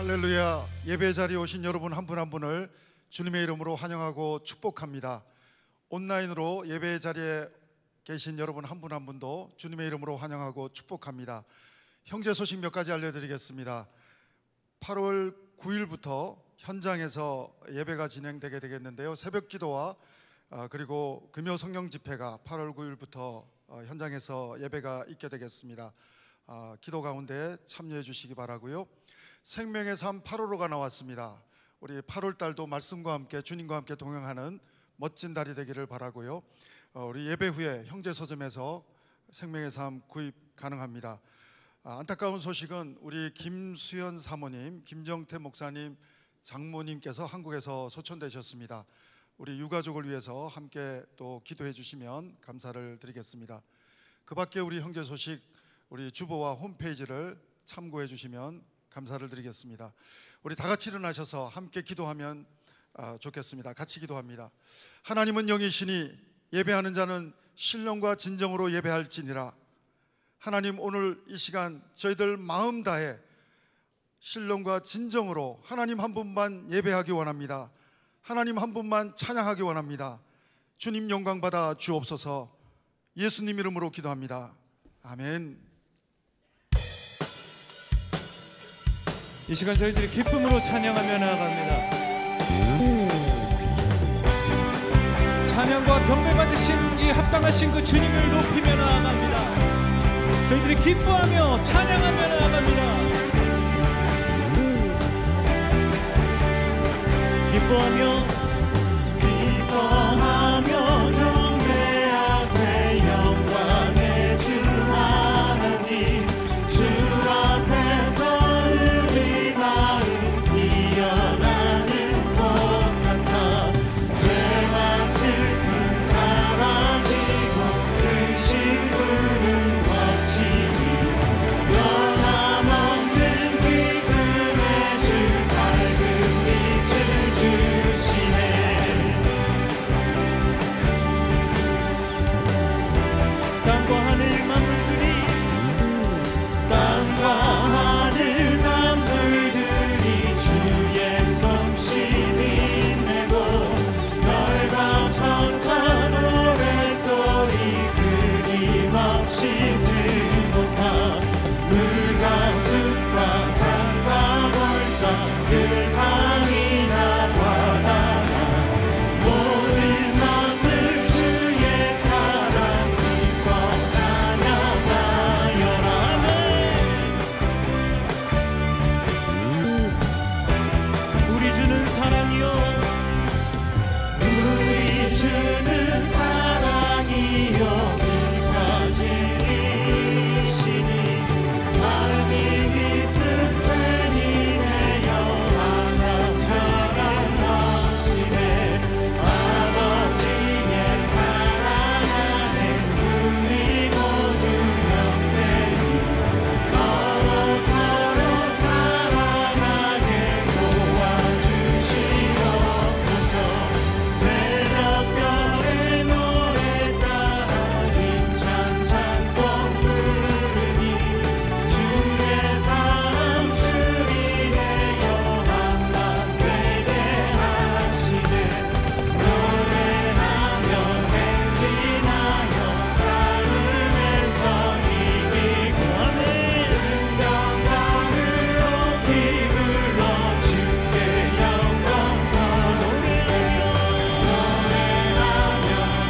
할렐루야. 예배 자리에 오신 여러분 한 분 한 분을 주님의 이름으로 환영하고 축복합니다. 온라인으로 예배 자리에 계신 여러분 한 분 한 분도 주님의 이름으로 환영하고 축복합니다. 형제 소식 몇 가지 알려드리겠습니다. 8월 9일부터 현장에서 예배가 진행되게 되겠는데요, 새벽 기도와 그리고 금요 성령 집회가 8월 9일부터 현장에서 예배가 있게 되겠습니다. 기도 가운데 참여해 주시기 바라고요. 생명의 삶 8월호가 나왔습니다. 우리 8월 달도 말씀과 함께 주님과 함께 동행하는 멋진 달이 되기를 바라고요. 우리 예배 후에 형제 서점에서 생명의 삶 구입 가능합니다. 안타까운 소식은 우리 김수현 사모님, 김정태 목사님, 장모님께서 한국에서 소천되셨습니다. 우리 유가족을 위해서 함께 또 기도해 주시면 감사를 드리겠습니다. 그 밖에 우리 형제 소식 우리 주보와 홈페이지를 참고해 주시면 감사를 드리겠습니다. 우리 다 같이 일어나셔서 함께 기도하면 좋겠습니다. 같이 기도합니다. 하나님은 영이시니 예배하는 자는 신령과 진정으로 예배할지니라. 하나님, 오늘 이 시간 저희들 마음 다해 신령과 진정으로 하나님 한 분만 예배하기 원합니다. 하나님 한 분만 찬양하기 원합니다. 주님 영광 받아 주옵소서. 예수님 이름으로 기도합니다. 아멘. 이 시간 저희들이 기쁨으로 찬양하며 나아갑니다. 찬양과 경배 받으신 이 합당하신 그 주님을 높이며 나아갑니다. 저희들이 기뻐하며 찬양하며 나아갑니다. 기뻐하며 경배하세. 영광의 주 하나님, 주 앞에서 이어나는 것 같아. 죄와 슬픔 사라지고 근심불은 거치니 변함없는 기쁨의 주 밝은 빛을 주시네. 땅과 하늘 만물들이 주의 솜씨 빛내고 별과 천사 노래소리 끊임없이 들고파. 물과 숲과 산과 골짜 들판이나 바다나 모든 만물 주의 사랑 기뻐 찬양하여라. 우리 주는 사랑이요, 우리 주는 사랑이요, 이까지이시니 삶이 깊은 샘이 되어 하나 자라나시네. 아버지의 사랑 안에 우리 모두 영생이 서로 사랑하게 도와주시옵소서. 새벽별의 노래 따라 힘찬 찬송 부르니 주의 사랑 주리 되어 한만 되게 하시네. 노래하며 행진하여 삶에서 이기고 승전가를 높이 불러 주께 영광 더 노래하며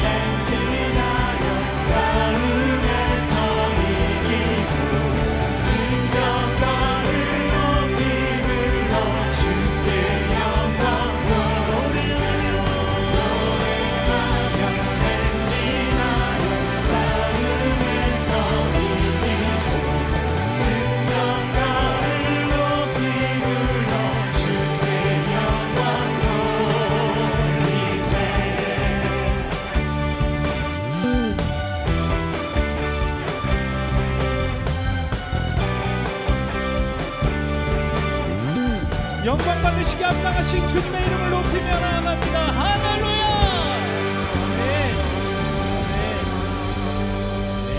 행진하여 삶에서 이기고 승전가를 높이 불러 주께 영광 더 노래하며 행진하여 삶에서 이기고 승전가를 높이 불러 주께 영광 돌리세. 영광 받으시기 합당하신 주님의 이름을 높이며 나아갑니다. 할렐루야. 아멘. 아멘.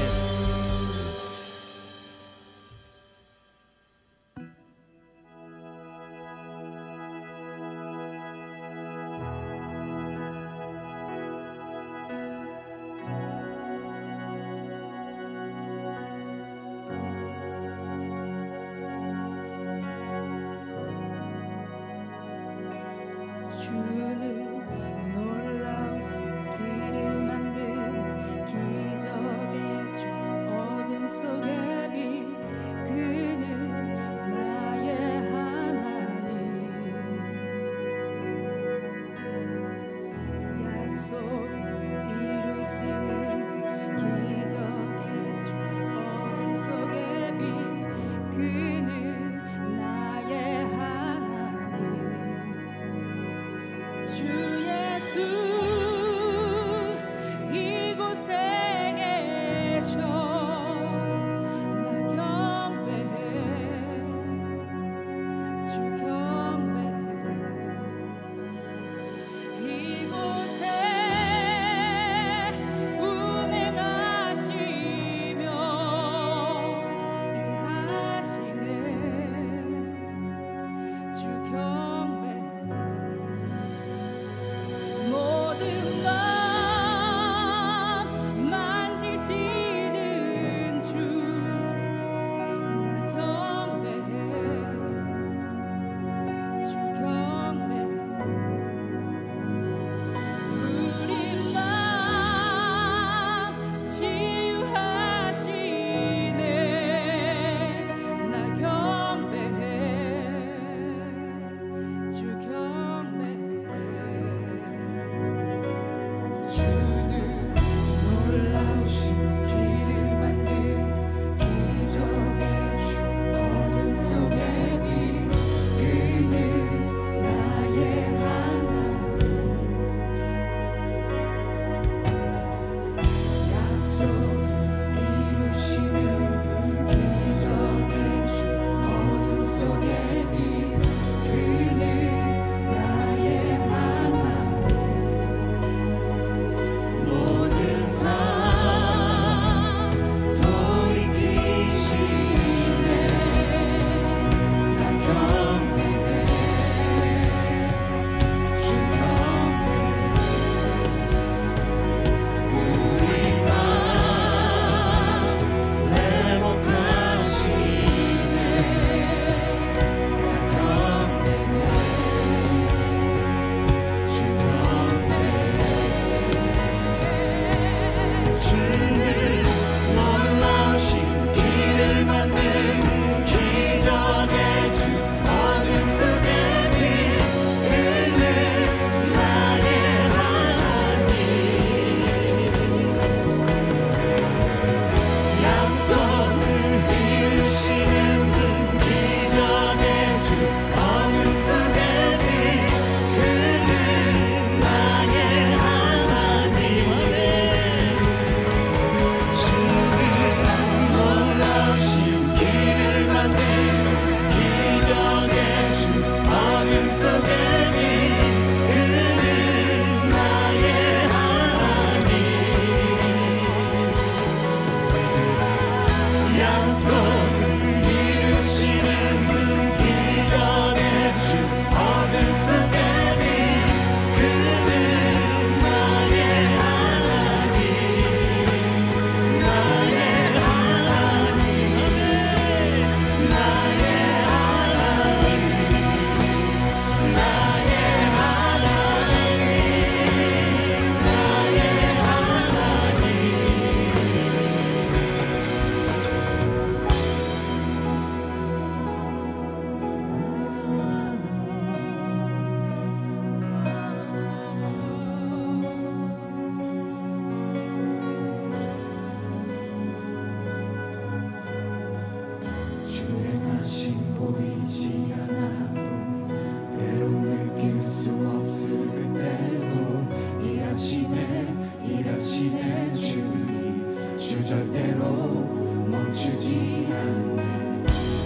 멈추지 않네.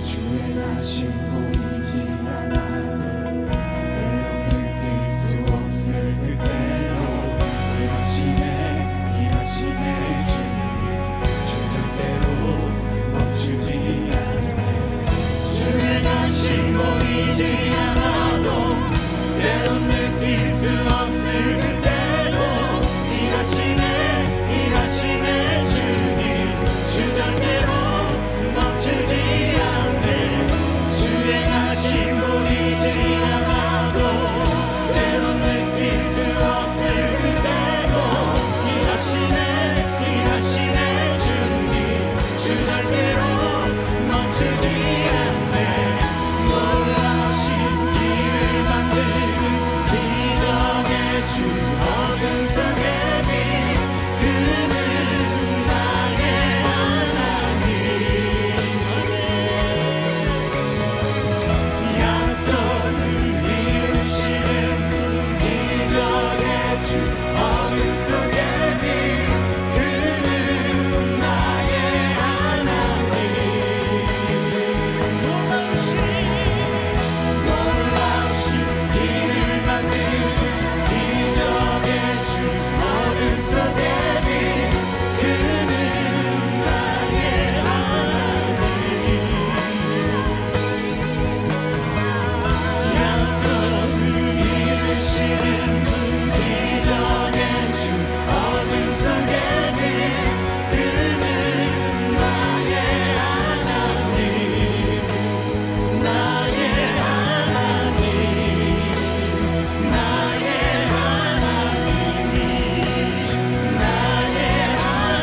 주의 다시 보이지 않아도 때론 느낄 수 없을 그때도 일하시네 주님 주절대로 멈추지 않네. 주의 다시 보이지 않아도 때론 느낄 수 없을 그때도 일하시네 주님 주절대로 멈추지 않네. 주의 다시 보이지 않아도 때론 느낄 수 없을 그때도 일하시네 주님 주절대로 멈추지 않네. 놀라신 길을 만드는 기적의 주 어둠 속의 빛 그는 나의 하나님. 약속을 이루시는 기적의 주 어둠 속의 빛 그는 나의 하나님. 놀라신 일을 만드는 기적의 주 어둠 속의 빛 그는 나의 하나님. 약속을 이루시는 기적의 주 어둠 속의 빛 그는 나의 하나님. 나의 하나님. 나의 하나님. 나의 하나님.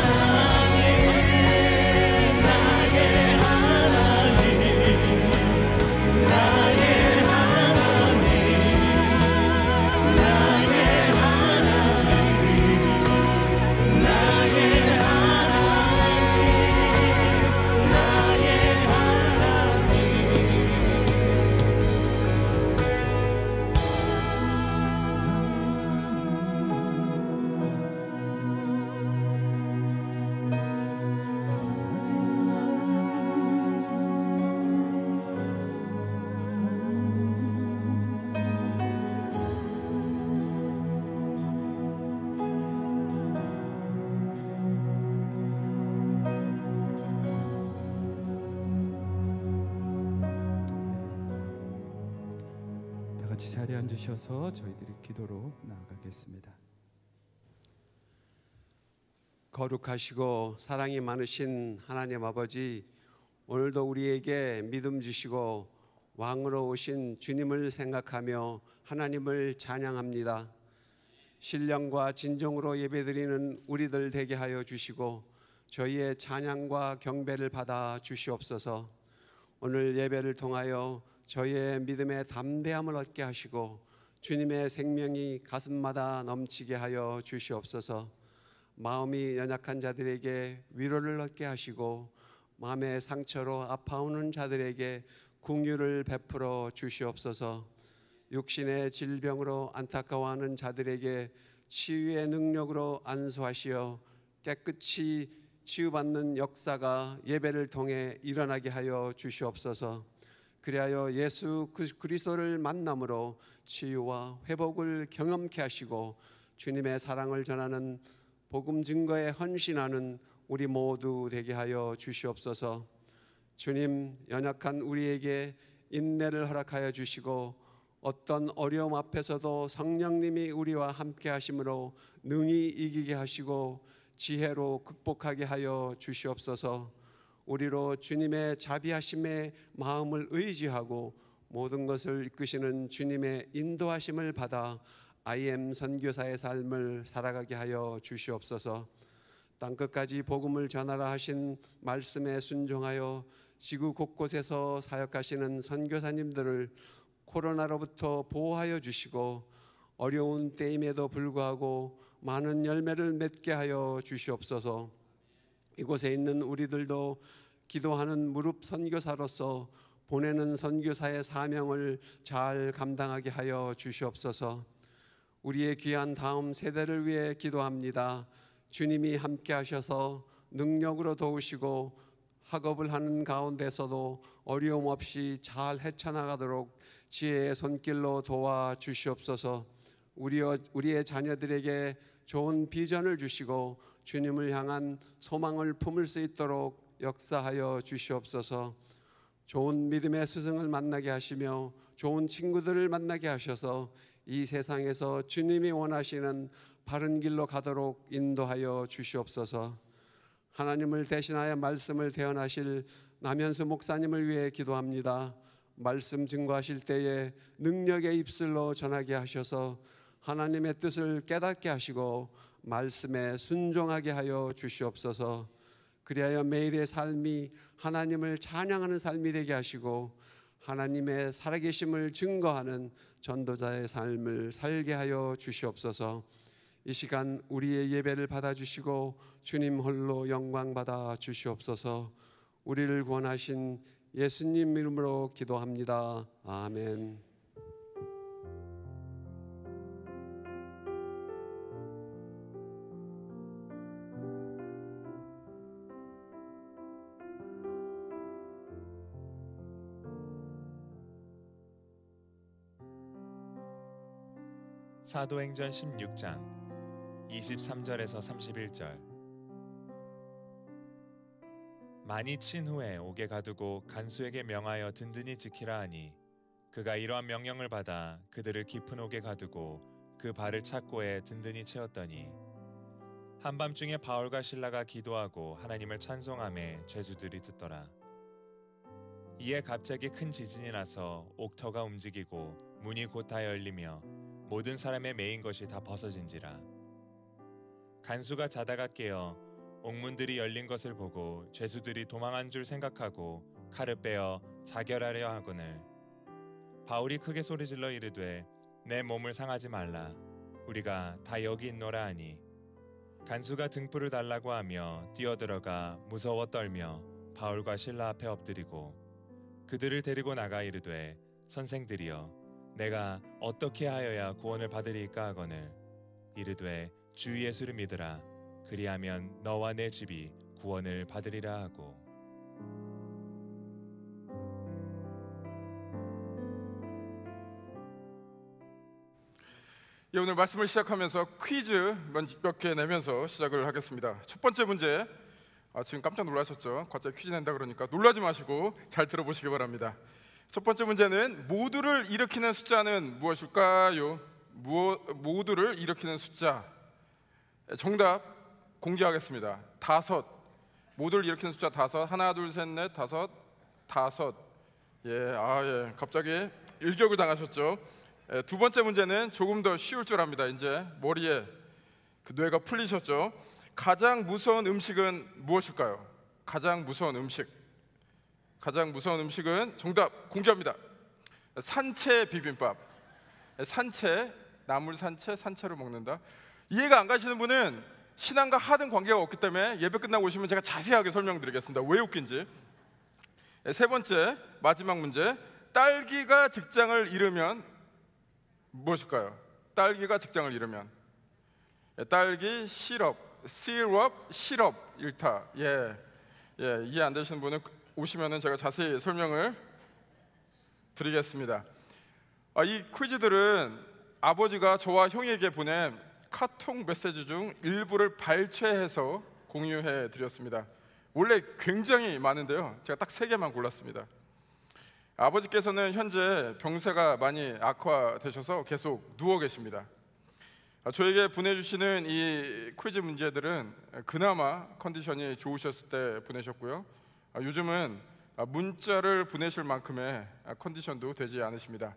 나의 하나님. 나의 다 같이 자리에 앉으셔서 저희들이 기도로 나아가겠습니다. 거룩하시고 사랑이 많으신 하나님 아버지, 오늘도 우리에게 믿음 주시고 왕으로 오신 주님을 생각하며 하나님을 찬양합니다. 신령과 진정으로 예배드리는 우리들 되게 하여 주시고 저희의 찬양과 경배를 받아 주시옵소서. 오늘 예배를 통하여 저희의 믿음의 담대함을 얻게 하시고 주님의 생명이 가슴마다 넘치게 하여 주시옵소서. 마음이 연약한 자들에게 위로를 얻게 하시고 마음의 상처로 아파오는 자들에게 긍휼을 베풀어 주시옵소서. 육신의 질병으로 안타까워하는 자들에게 치유의 능력으로 안수하시어 깨끗이 치유받는 역사가 예배를 통해 일어나게 하여 주시옵소서. 그리하여 예수 그리스도를 만남으로 치유와 회복을 경험케 하시고 주님의 사랑을 전하는 복음 증거에 헌신하는 우리 모두 되게 하여 주시옵소서. 주님, 연약한 우리에게 인내를 허락하여 주시고 어떤 어려움 앞에서도 성령님이 우리와 함께 하심으로 능히 이기게 하시고 지혜로 극복하게 하여 주시옵소서. 우리로 주님의 자비하심의 마음을 의지하고 모든 것을 이끄시는 주님의 인도하심을 받아 IM 선교사의 삶을 살아가게 하여 주시옵소서. 땅끝까지 복음을 전하라 하신 말씀에 순종하여 지구 곳곳에서 사역하시는 선교사님들을 코로나로부터 보호하여 주시고 어려운 때임에도 불구하고 많은 열매를 맺게 하여 주시옵소서. 이곳에 있는 우리들도 기도하는 무릎 선교사로서 보내는 선교사의 사명을 잘 감당하게 하여 주시옵소서. 우리의 귀한 다음 세대를 위해 기도합니다. 주님이 함께 하셔서 능력으로 도우시고 학업을 하는 가운데서도 어려움 없이 잘 헤쳐나가도록 지혜의 손길로 도와주시옵소서. 우리의 자녀들에게 좋은 비전을 주시고 주님을 향한 소망을 품을 수 있도록 역사하여 주시옵소서. 좋은 믿음의 스승을 만나게 하시며 좋은 친구들을 만나게 하셔서 이 세상에서 주님이 원하시는 바른 길로 가도록 인도하여 주시옵소서. 하나님을 대신하여 말씀을 대언하실 남현수 목사님을 위해 기도합니다. 말씀 증거하실 때에 능력의 입술로 전하게 하셔서 하나님의 뜻을 깨닫게 하시고 말씀에 순종하게 하여 주시옵소서. 그리하여 매일의 삶이 하나님을 찬양하는 삶이 되게 하시고 하나님의 살아계심을 증거하는 전도자의 삶을 살게 하여 주시옵소서. 이 시간 우리의 예배를 받아주시고 주님 홀로 영광 받아 주시옵소서. 우리를 구원하신 예수님 이름으로 기도합니다. 아멘. 사도행전 16장 23절에서 31절. 많이 친 후에 옥에 가두고 간수에게 명하여 든든히 지키라 하니 그가 이러한 명령을 받아 그들을 깊은 옥에 가두고 그 발을 착고에 든든히 채웠더니 한밤중에 바울과 실라가 기도하고 하나님을 찬송하며 죄수들이 듣더라. 이에 갑자기 큰 지진이 나서 옥터가 움직이고 문이 곧 다 열리며 모든 사람의 매인 것이 다 벗어진지라. 간수가 자다가 깨어 옥문들이 열린 것을 보고 죄수들이 도망한 줄 생각하고 칼을 빼어 자결하려 하거늘 바울이 크게 소리질러 이르되 내 몸을 상하지 말라. 우리가 다 여기 있노라 하니 간수가 등불을 달라고 하며 뛰어들어가 무서워 떨며 바울과 실라 앞에 엎드리고 그들을 데리고 나가 이르되 선생들이여 내가 어떻게 하여야 구원을 받으리까 하거늘 이르되 주 예수를 믿으라. 그리하면 너와 내 집이 구원을 받으리라 하고. 예, 오늘 말씀을 시작하면서 퀴즈 몇 개 내면서 시작을 하겠습니다. 첫 번째 문제, 지금 깜짝 놀라셨죠? 갑자기 퀴즈 낸다 그러니까 놀라지 마시고 잘 들어보시기 바랍니다. 첫 번째 문제는 모두를 일으키는 숫자는 무엇일까요? 모두를 일으키는 숫자. 정답 공개하겠습니다. 5. 모두를 일으키는 숫자 5. 하나, 둘, 셋, 넷, 5. 5. 예, 갑자기 일격을 당하셨죠? 두 번째 문제는 조금 더 쉬울 줄 압니다. 이제 머리에 그 뇌가 풀리셨죠? 가장 무서운 음식은 무엇일까요? 가장 무서운 음식. 가장 무서운 음식은 정답 공개합니다. 산채 비빔밥. 산채, 나물 산채, 산채로 먹는다. 이해가 안 가시는 분은 신앙과 하등 관계가 없기 때문에 예배 끝나고 오시면 제가 자세하게 설명드리겠습니다. 왜 웃긴지. 세 번째, 마지막 문제. 딸기가 직장을 잃으면 무엇일까요? 딸기가 직장을 잃으면 딸기 시럽, 시럽 일타. 이해 안 되시는 분은 오시면은 제가 자세히 설명을 드리겠습니다. 이 퀴즈들은 아버지가 저와 형에게 보낸 카톡 메시지 중 일부를 발췌해서 공유해 드렸습니다. 원래 굉장히 많은데요, 제가 딱 3개만 골랐습니다. 아버지께서는 현재 병세가 많이 악화되셔서 계속 누워 계십니다. 저에게 보내주시는 이 퀴즈 문제들은 그나마 컨디션이 좋으셨을 때 보내셨고요, 요즘은 문자를 보내실 만큼의 컨디션도 되지 않으십니다.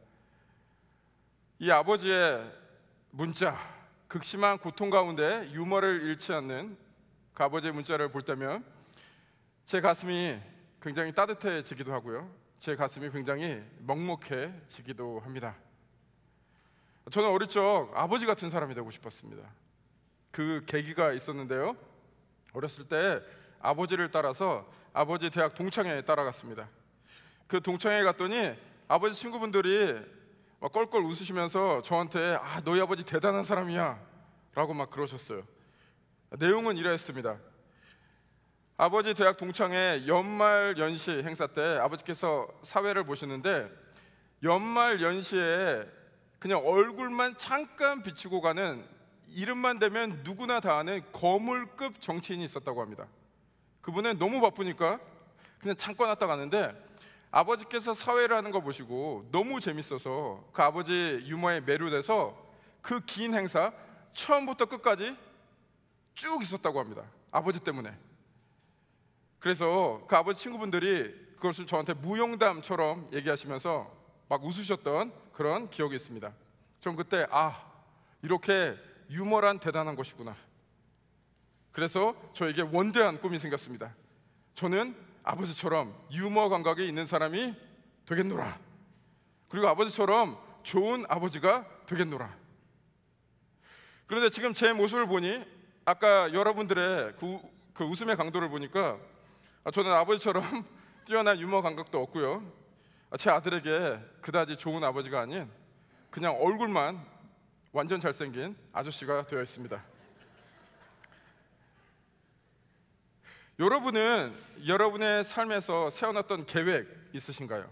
이 아버지의 문자, 극심한 고통 가운데 유머를 잃지 않는 그 아버지의 문자를 볼 때면 제 가슴이 굉장히 따뜻해지기도 하고요, 제 가슴이 굉장히 먹먹해지기도 합니다. 저는 어릴 적 아버지 같은 사람이 되고 싶었습니다. 그 계기가 있었는데요, 어렸을 때 아버지를 따라서 아버지 대학 동창회에 따라갔습니다. 그 동창회에 갔더니 아버지 친구분들이 막 껄껄 웃으시면서 저한테 너희 아버지 대단한 사람이야 라고 막 그러셨어요. 내용은 이러했습니다. 아버지 대학 동창회 연말 연시 행사 때 아버지께서 사회를 보시는데 연말 연시에 그냥 얼굴만 잠깐 비추고 가는 이름만 대면 누구나 다 아는 거물급 정치인이 있었다고 합니다. 그분은 너무 바쁘니까 그냥 잠깐 왔다 가는데 아버지께서 사회를 하는 거 보시고 너무 재밌어서 그 아버지 유머에 매료돼서 그 긴 행사 처음부터 끝까지 쭉 있었다고 합니다. 아버지 때문에. 그래서 그 아버지 친구분들이 그것을 저한테 무용담처럼 얘기하시면서 막 웃으셨던 그런 기억이 있습니다. 전 그때 이렇게 유머란 대단한 것이구나. 그래서 저에게 원대한 꿈이 생겼습니다. 저는 아버지처럼 유머 감각이 있는 사람이 되겠노라. 그리고 아버지처럼 좋은 아버지가 되겠노라. 그런데 지금 제 모습을 보니 아까 여러분들의 그 웃음의 강도를 보니까 저는 아버지처럼 뛰어난 유머 감각도 없고요, 제 아들에게 그다지 좋은 아버지가 아닌 그냥 얼굴만 완전 잘생긴 아저씨가 되어 있습니다. 여러분은 여러분의 삶에서 세워놨던 계획 있으신가요?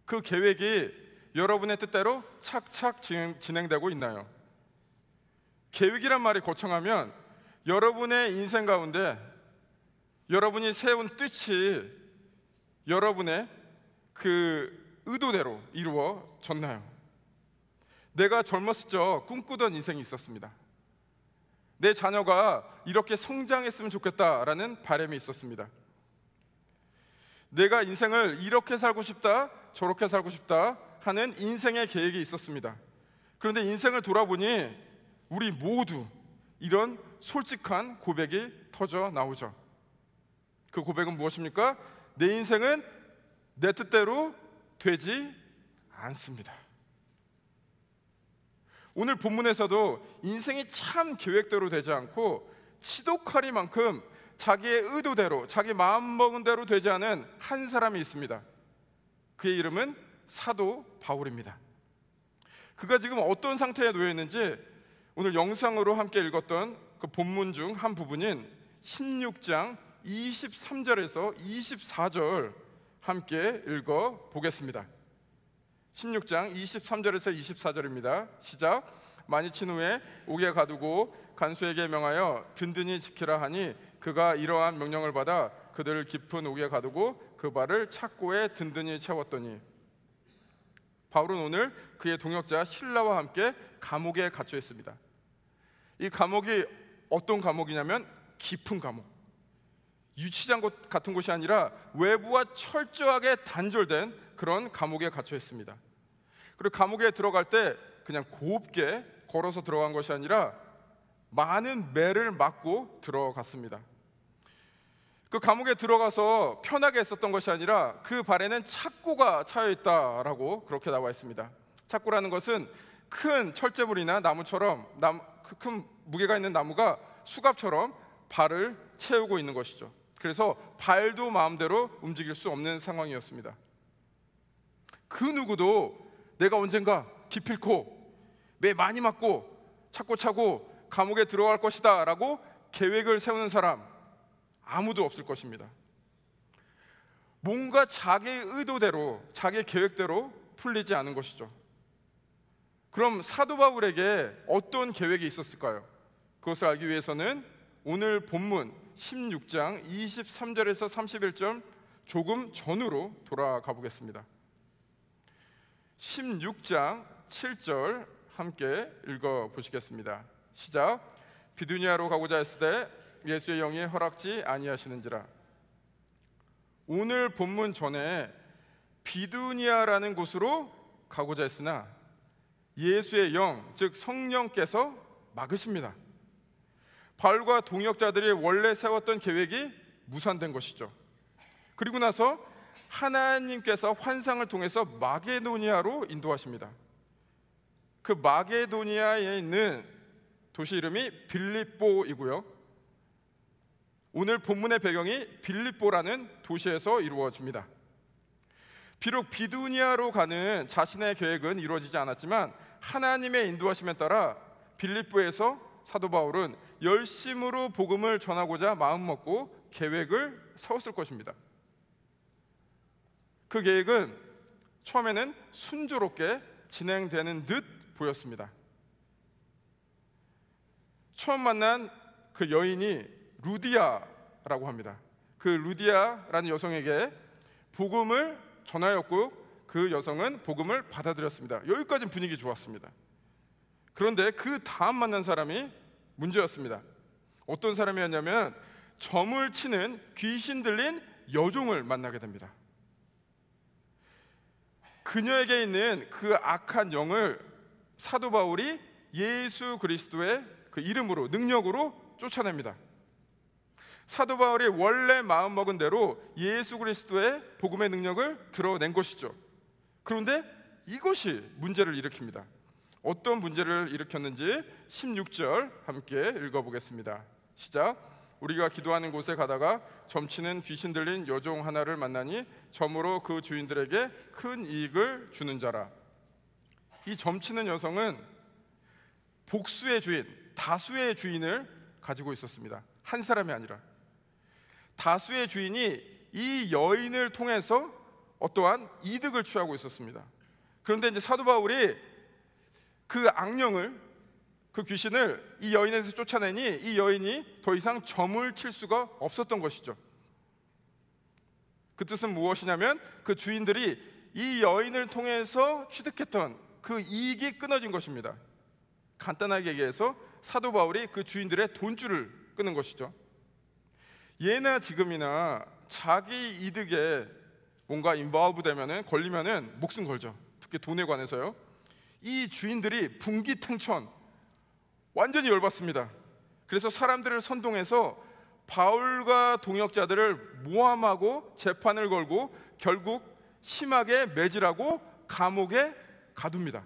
그 계획이 여러분의 뜻대로 착착 진행되고 있나요? 계획이란 말이 거창하면 여러분의 인생 가운데 여러분이 세운 뜻이 여러분의 그 의도대로 이루어졌나요? 내가 젊었을 적 꿈꾸던 인생이 있었습니다. 내 자녀가 이렇게 성장했으면 좋겠다라는 바람이 있었습니다. 내가 인생을 이렇게 살고 싶다, 저렇게 살고 싶다 하는 인생의 계획이 있었습니다. 그런데 인생을 돌아보니 우리 모두 이런 솔직한 고백이 터져 나오죠. 그 고백은 무엇입니까? 내 인생은 내 뜻대로 되지 않습니다. 오늘 본문에서도 인생이 참 계획대로 되지 않고 치독하리만큼 자기의 의도대로, 자기 마음먹은 대로 되지 않은 한 사람이 있습니다. 그의 이름은 사도 바울입니다. 그가 지금 어떤 상태에 놓여 있는지 오늘 영상으로 함께 읽었던 그 본문 중 한 부분인 16장 23절에서 24절 함께 읽어 보겠습니다. 16장 23절에서 24절입니다. 시작. 많이 친 후에 옥에 가두고 간수에게 명하여 든든히 지키라 하니 그가 이러한 명령을 받아 그들을 깊은 옥에 가두고 그 발을 착고에 든든히 채웠더니, 바울은 오늘 그의 동역자 실라와 함께 감옥에 갇혀 있습니다. 이 감옥이 어떤 감옥이냐면 깊은 감옥, 유치장 같은 곳이 아니라 외부와 철저하게 단절된 그런 감옥에 갇혀 있습니다. 그리고 감옥에 들어갈 때 그냥 곱게 걸어서 들어간 것이 아니라 많은 매를 맞고 들어갔습니다. 그 감옥에 들어가서 편하게 있었던 것이 아니라 그 발에는 착고가 차여 있다라고 그렇게 나와 있습니다. 착고라는 것은 큰 철제물이나 나무처럼 큰 무게가 있는 나무가 수갑처럼 발을 채우고 있는 것이죠. 그래서 발도 마음대로 움직일 수 없는 상황이었습니다. 그 누구도 내가 언젠가 기필코 매 많이 맞고 착고 차고 감옥에 들어갈 것이다 라고 계획을 세우는 사람 아무도 없을 것입니다. 뭔가 자기의 의도대로, 자기의 계획대로 풀리지 않은 것이죠. 그럼 사도 바울에게 어떤 계획이 있었을까요? 그것을 알기 위해서는 오늘 본문 16장 23절에서 31절 조금 전으로 돌아가 보겠습니다. 16장 7절 함께 읽어보시겠습니다. 시작. 비두니아로 가고자 했으되 예수의 영이 허락지 아니하시는지라. 오늘 본문 전에 비두니아라는 곳으로 가고자 했으나 예수의 영, 즉 성령께서 막으십니다. 바울과 동역자들이 원래 세웠던 계획이 무산된 것이죠. 그리고 나서 하나님께서 환상을 통해서 마게도니아로 인도하십니다. 그 마게도니아에 있는 도시 이름이 빌립보이고요, 오늘 본문의 배경이 빌립보라는 도시에서 이루어집니다. 비록 비두니아로 가는 자신의 계획은 이루어지지 않았지만 하나님의 인도하심에 따라 빌립보에서 사도 바울은 열심으로 복음을 전하고자 마음먹고 계획을 세웠을 것입니다. 그 계획은 처음에는 순조롭게 진행되는 듯 보였습니다. 처음 만난 그 여인이 루디아라고 합니다. 그 루디아라는 여성에게 복음을 전하였고 그 여성은 복음을 받아들였습니다. 여기까지는 분위기 좋았습니다. 그런데 그 다음 만난 사람이 문제였습니다. 어떤 사람이었냐면 점을 치는 귀신 들린 여종을 만나게 됩니다. 그녀에게 있는 그 악한 영을 사도 바울이 예수 그리스도의 그 이름으로, 능력으로 쫓아냅니다. 사도 바울이 원래 마음먹은 대로 예수 그리스도의 복음의 능력을 드러낸 것이죠. 그런데 이것이 문제를 일으킵니다. 어떤 문제를 일으켰는지 16절 함께 읽어보겠습니다. 시작. 우리가 기도하는 곳에 가다가 점치는 귀신 들린 여종 하나를 만나니 점으로 그 주인들에게 큰 이익을 주는 자라. 이 점치는 여성은 복수의 주인, 다수의 주인을 가지고 있었습니다. 한 사람이 아니라 다수의 주인이 이 여인을 통해서 어떠한 이득을 취하고 있었습니다. 그런데 이제 사도 바울이 그 악령을, 그 귀신을 이 여인에서 쫓아내니 이 여인이 더 이상 점을 칠 수가 없었던 것이죠. 그 뜻은 무엇이냐면 그 주인들이 이 여인을 통해서 취득했던 그 이익이 끊어진 것입니다. 간단하게 얘기해서 사도 바울이 그 주인들의 돈줄을 끊은 것이죠. 예나 지금이나 자기 이득에 뭔가 인볼브 되면은, 걸리면은 목숨 걸죠. 특히 돈에 관해서요. 이 주인들이 분기탱천, 완전히 열받습니다. 그래서 사람들을 선동해서 바울과 동역자들을 모함하고 재판을 걸고 결국 심하게 매질하고 감옥에 가둡니다.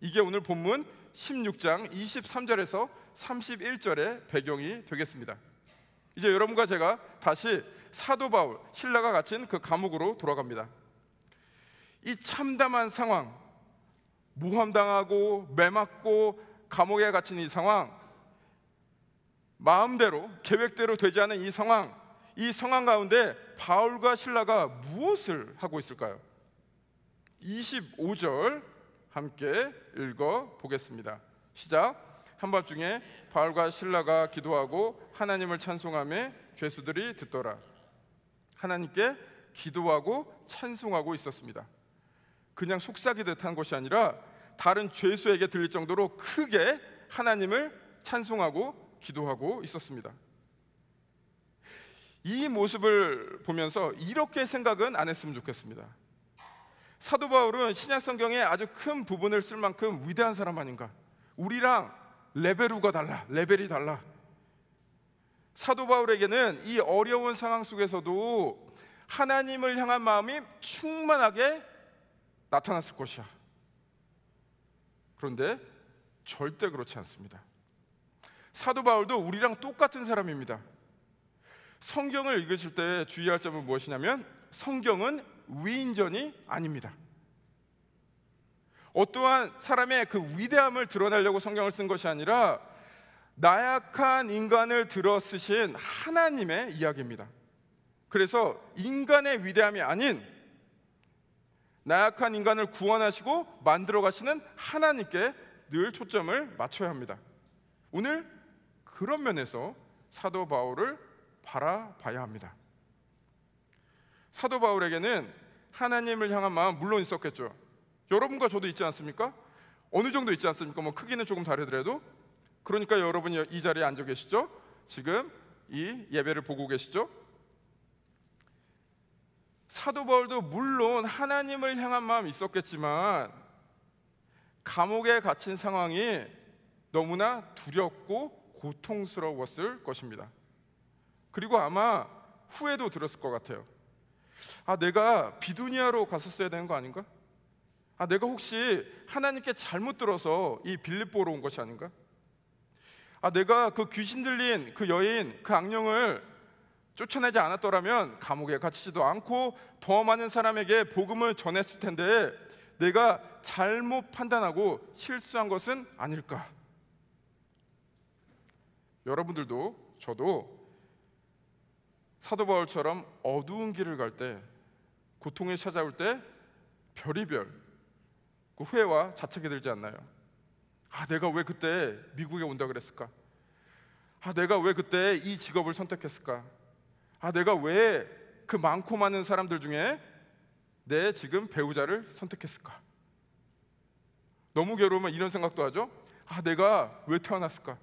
이게 오늘 본문 16장 23절에서 31절의 배경이 되겠습니다. 이제 여러분과 제가 다시 사도 바울, 실라가 갇힌 그 감옥으로 돌아갑니다. 이 참담한 상황, 모함당하고 매맞고 감옥에 갇힌 이 상황, 마음대로 계획대로 되지 않은 이 상황 가운데 바울과 실라가 무엇을 하고 있을까요? 25절 함께 읽어보겠습니다. 시작. 한밤중에 바울과 실라가 기도하고 하나님을 찬송하며 죄수들이 듣더라. 하나님께 기도하고 찬송하고 있었습니다. 그냥 속삭이듯 한 것이 아니라 다른 죄수에게 들릴 정도로 크게 하나님을 찬송하고 기도하고 있었습니다. 이 모습을 보면서 이렇게 생각은 안 했으면 좋겠습니다. 사도 바울은 신약 성경의 아주 큰 부분을 쓸 만큼 위대한 사람 아닌가? 우리랑 레벨이 달라. 사도 바울에게는 이 어려운 상황 속에서도 하나님을 향한 마음이 충만하게 나타났을 것이야. 그런데 절대 그렇지 않습니다. 사도 바울도 우리랑 똑같은 사람입니다. 성경을 읽으실 때 주의할 점은 무엇이냐면 성경은 위인전이 아닙니다. 어떠한 사람의 그 위대함을 드러내려고 성경을 쓴 것이 아니라 나약한 인간을 들어 쓰신 하나님의 이야기입니다. 그래서 인간의 위대함이 아닌 나약한 인간을 구원하시고 만들어 가시는 하나님께 늘 초점을 맞춰야 합니다. 오늘 그런 면에서 사도 바울을 바라봐야 합니다. 사도 바울에게는 하나님을 향한 마음 물론 있었겠죠. 여러분과 저도 있지 않습니까? 어느 정도 있지 않습니까? 뭐 크기는 조금 다르더라도. 그러니까 여러분이 이 자리에 앉아 계시죠? 지금 이 예배를 보고 계시죠? 사도 바울도 물론 하나님을 향한 마음이 있었겠지만 감옥에 갇힌 상황이 너무나 두렵고 고통스러웠을 것입니다. 그리고 아마 후회도 들었을 것 같아요. 내가 비두니아로 갔었어야 되는 거 아닌가? 내가 혹시 하나님께 잘못 들어서 이 빌립보로 온 것이 아닌가? 내가 그 귀신 들린 그 여인, 그 악령을 쫓아내지 않았더라면 감옥에 갇히지도 않고 더 많은 사람에게 복음을 전했을 텐데 내가 잘못 판단하고 실수한 것은 아닐까? 여러분들도 저도 사도 바울처럼 어두운 길을 갈 때, 고통이 찾아올 때 별의별 그 후회와 자책이 들지 않나요? 내가 왜 그때 미국에 온다 그랬을까? 내가 왜 그때 이 직업을 선택했을까? 내가 왜 그 많고 많은 사람들 중에 내 지금 배우자를 선택했을까? 너무 괴로우면 이런 생각도 하죠. 내가 왜 태어났을까?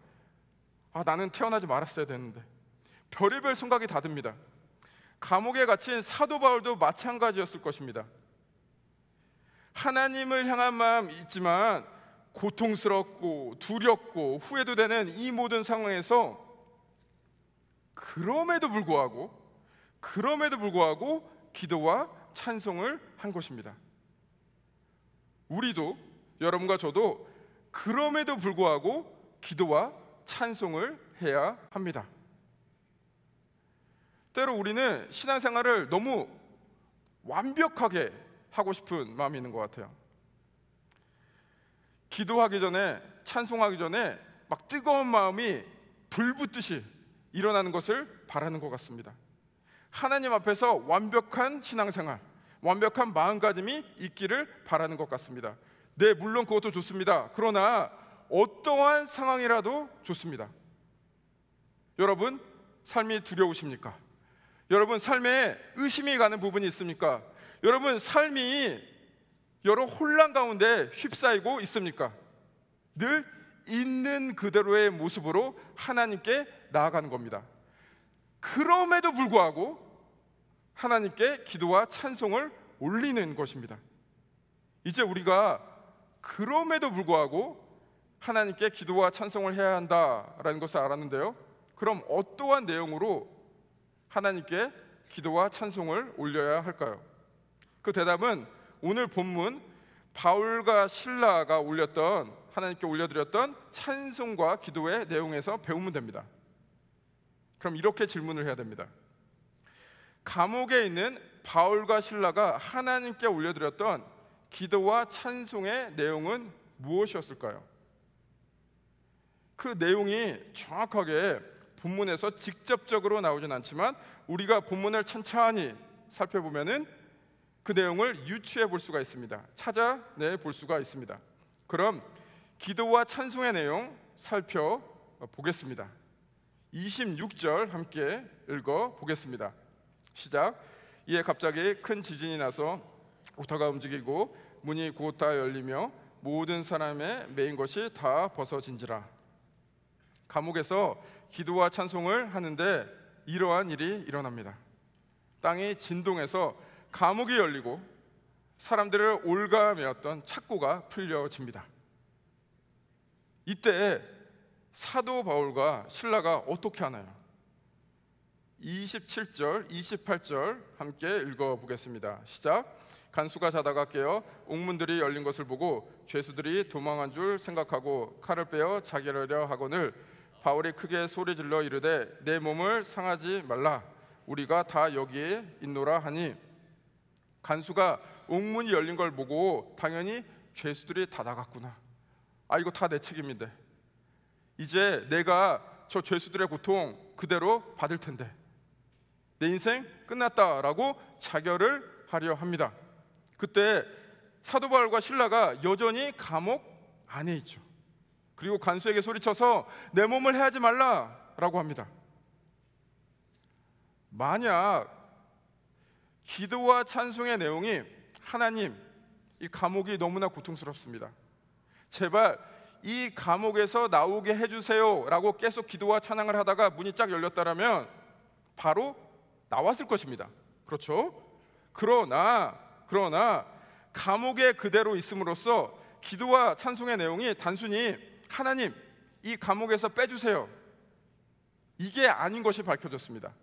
나는 태어나지 말았어야 되는데. 별의별 생각이 다 듭니다. 감옥에 갇힌 사도 바울도 마찬가지였을 것입니다. 하나님을 향한 마음 있지만 고통스럽고 두렵고 후회도 되는 이 모든 상황에서 그럼에도 불구하고 기도와 찬송을 한 것입니다. 우리도, 여러분과 저도 그럼에도 불구하고 기도와 찬송을 해야 합니다. 때로 우리는 신앙생활을 너무 완벽하게 하고 싶은 마음이 있는 것 같아요. 기도하기 전에, 찬송하기 전에 막 뜨거운 마음이 불붙듯이 일어나는 것을 바라는 것 같습니다. 하나님 앞에서 완벽한 신앙생활, 완벽한 마음가짐이 있기를 바라는 것 같습니다. 네, 물론 그것도 좋습니다. 그러나 어떠한 상황이라도 좋습니다. 여러분, 삶이 두려우십니까? 여러분, 삶에 의심이 가는 부분이 있습니까? 여러분, 삶이 여러 혼란 가운데 휩싸이고 있습니까? 늘 있는 그대로의 모습으로 하나님께 나아가는 겁니다. 그럼에도 불구하고 하나님께 기도와 찬송을 올리는 것입니다. 이제 우리가 그럼에도 불구하고 하나님께 기도와 찬송을 해야 한다라는 것을 알았는데요. 그럼 어떠한 내용으로 하나님께 기도와 찬송을 올려야 할까요? 그 대답은 오늘 본문 바울과 실라가 올렸던, 하나님께 올려드렸던 찬송과 기도의 내용에서 배우면 됩니다. 그럼 이렇게 질문을 해야 됩니다. 감옥에 있는 바울과 실라가 하나님께 올려드렸던 기도와 찬송의 내용은 무엇이었을까요? 그 내용이 정확하게 본문에서 직접적으로 나오진 않지만 우리가 본문을 천천히 살펴보면은 그 내용을 유추해 볼 수가 있습니다. 찾아내 볼 수가 있습니다. 그럼 기도와 찬송의 내용 살펴보겠습니다. 26절 함께 읽어보겠습니다. 시작. 이에 갑자기 큰 지진이 나서 오타가 움직이고 문이 곧 다 열리며 모든 사람의 매인 것이 다 벗어진지라. 감옥에서 기도와 찬송을 하는데 이러한 일이 일어납니다. 땅이 진동해서 감옥이 열리고 사람들을 올가매었던 착고가 풀려집니다. 이때 사도 바울과 실라가 어떻게 하나요? 27절, 28절 함께 읽어보겠습니다. 시작. 간수가 자다가 깨어 옥문들이 열린 것을 보고 죄수들이 도망한 줄 생각하고 칼을 빼어 자결하려 하거늘 바울이 크게 소리질러 이르되 내 몸을 상하지 말라, 우리가 다 여기에 있노라 하니, 간수가 옥문이 열린 걸 보고 당연히 죄수들이 다 나갔구나, 이거 다 내 책임인데 이제 내가 저 죄수들의 고통 그대로 받을 텐데 내 인생 끝났다라고 자결을 하려 합니다. 그때 사도 바울과 실라가 여전히 감옥 안에 있죠. 그리고 간수에게 소리쳐서 내 몸을 해하지 말라라고 합니다. 만약 기도와 찬송의 내용이 하나님, 이 감옥이 너무나 고통스럽습니다, 제발 이 감옥에서 나오게 해주세요 라고 계속 기도와 찬양을 하다가 문이 쫙 열렸다라면 바로 나왔을 것입니다. 그렇죠? 그러나 감옥에 그대로 있음으로써 기도와 찬송의 내용이 단순히 하나님, 이 감옥에서 빼주세요, 이게 아닌 것이 밝혀졌습니다.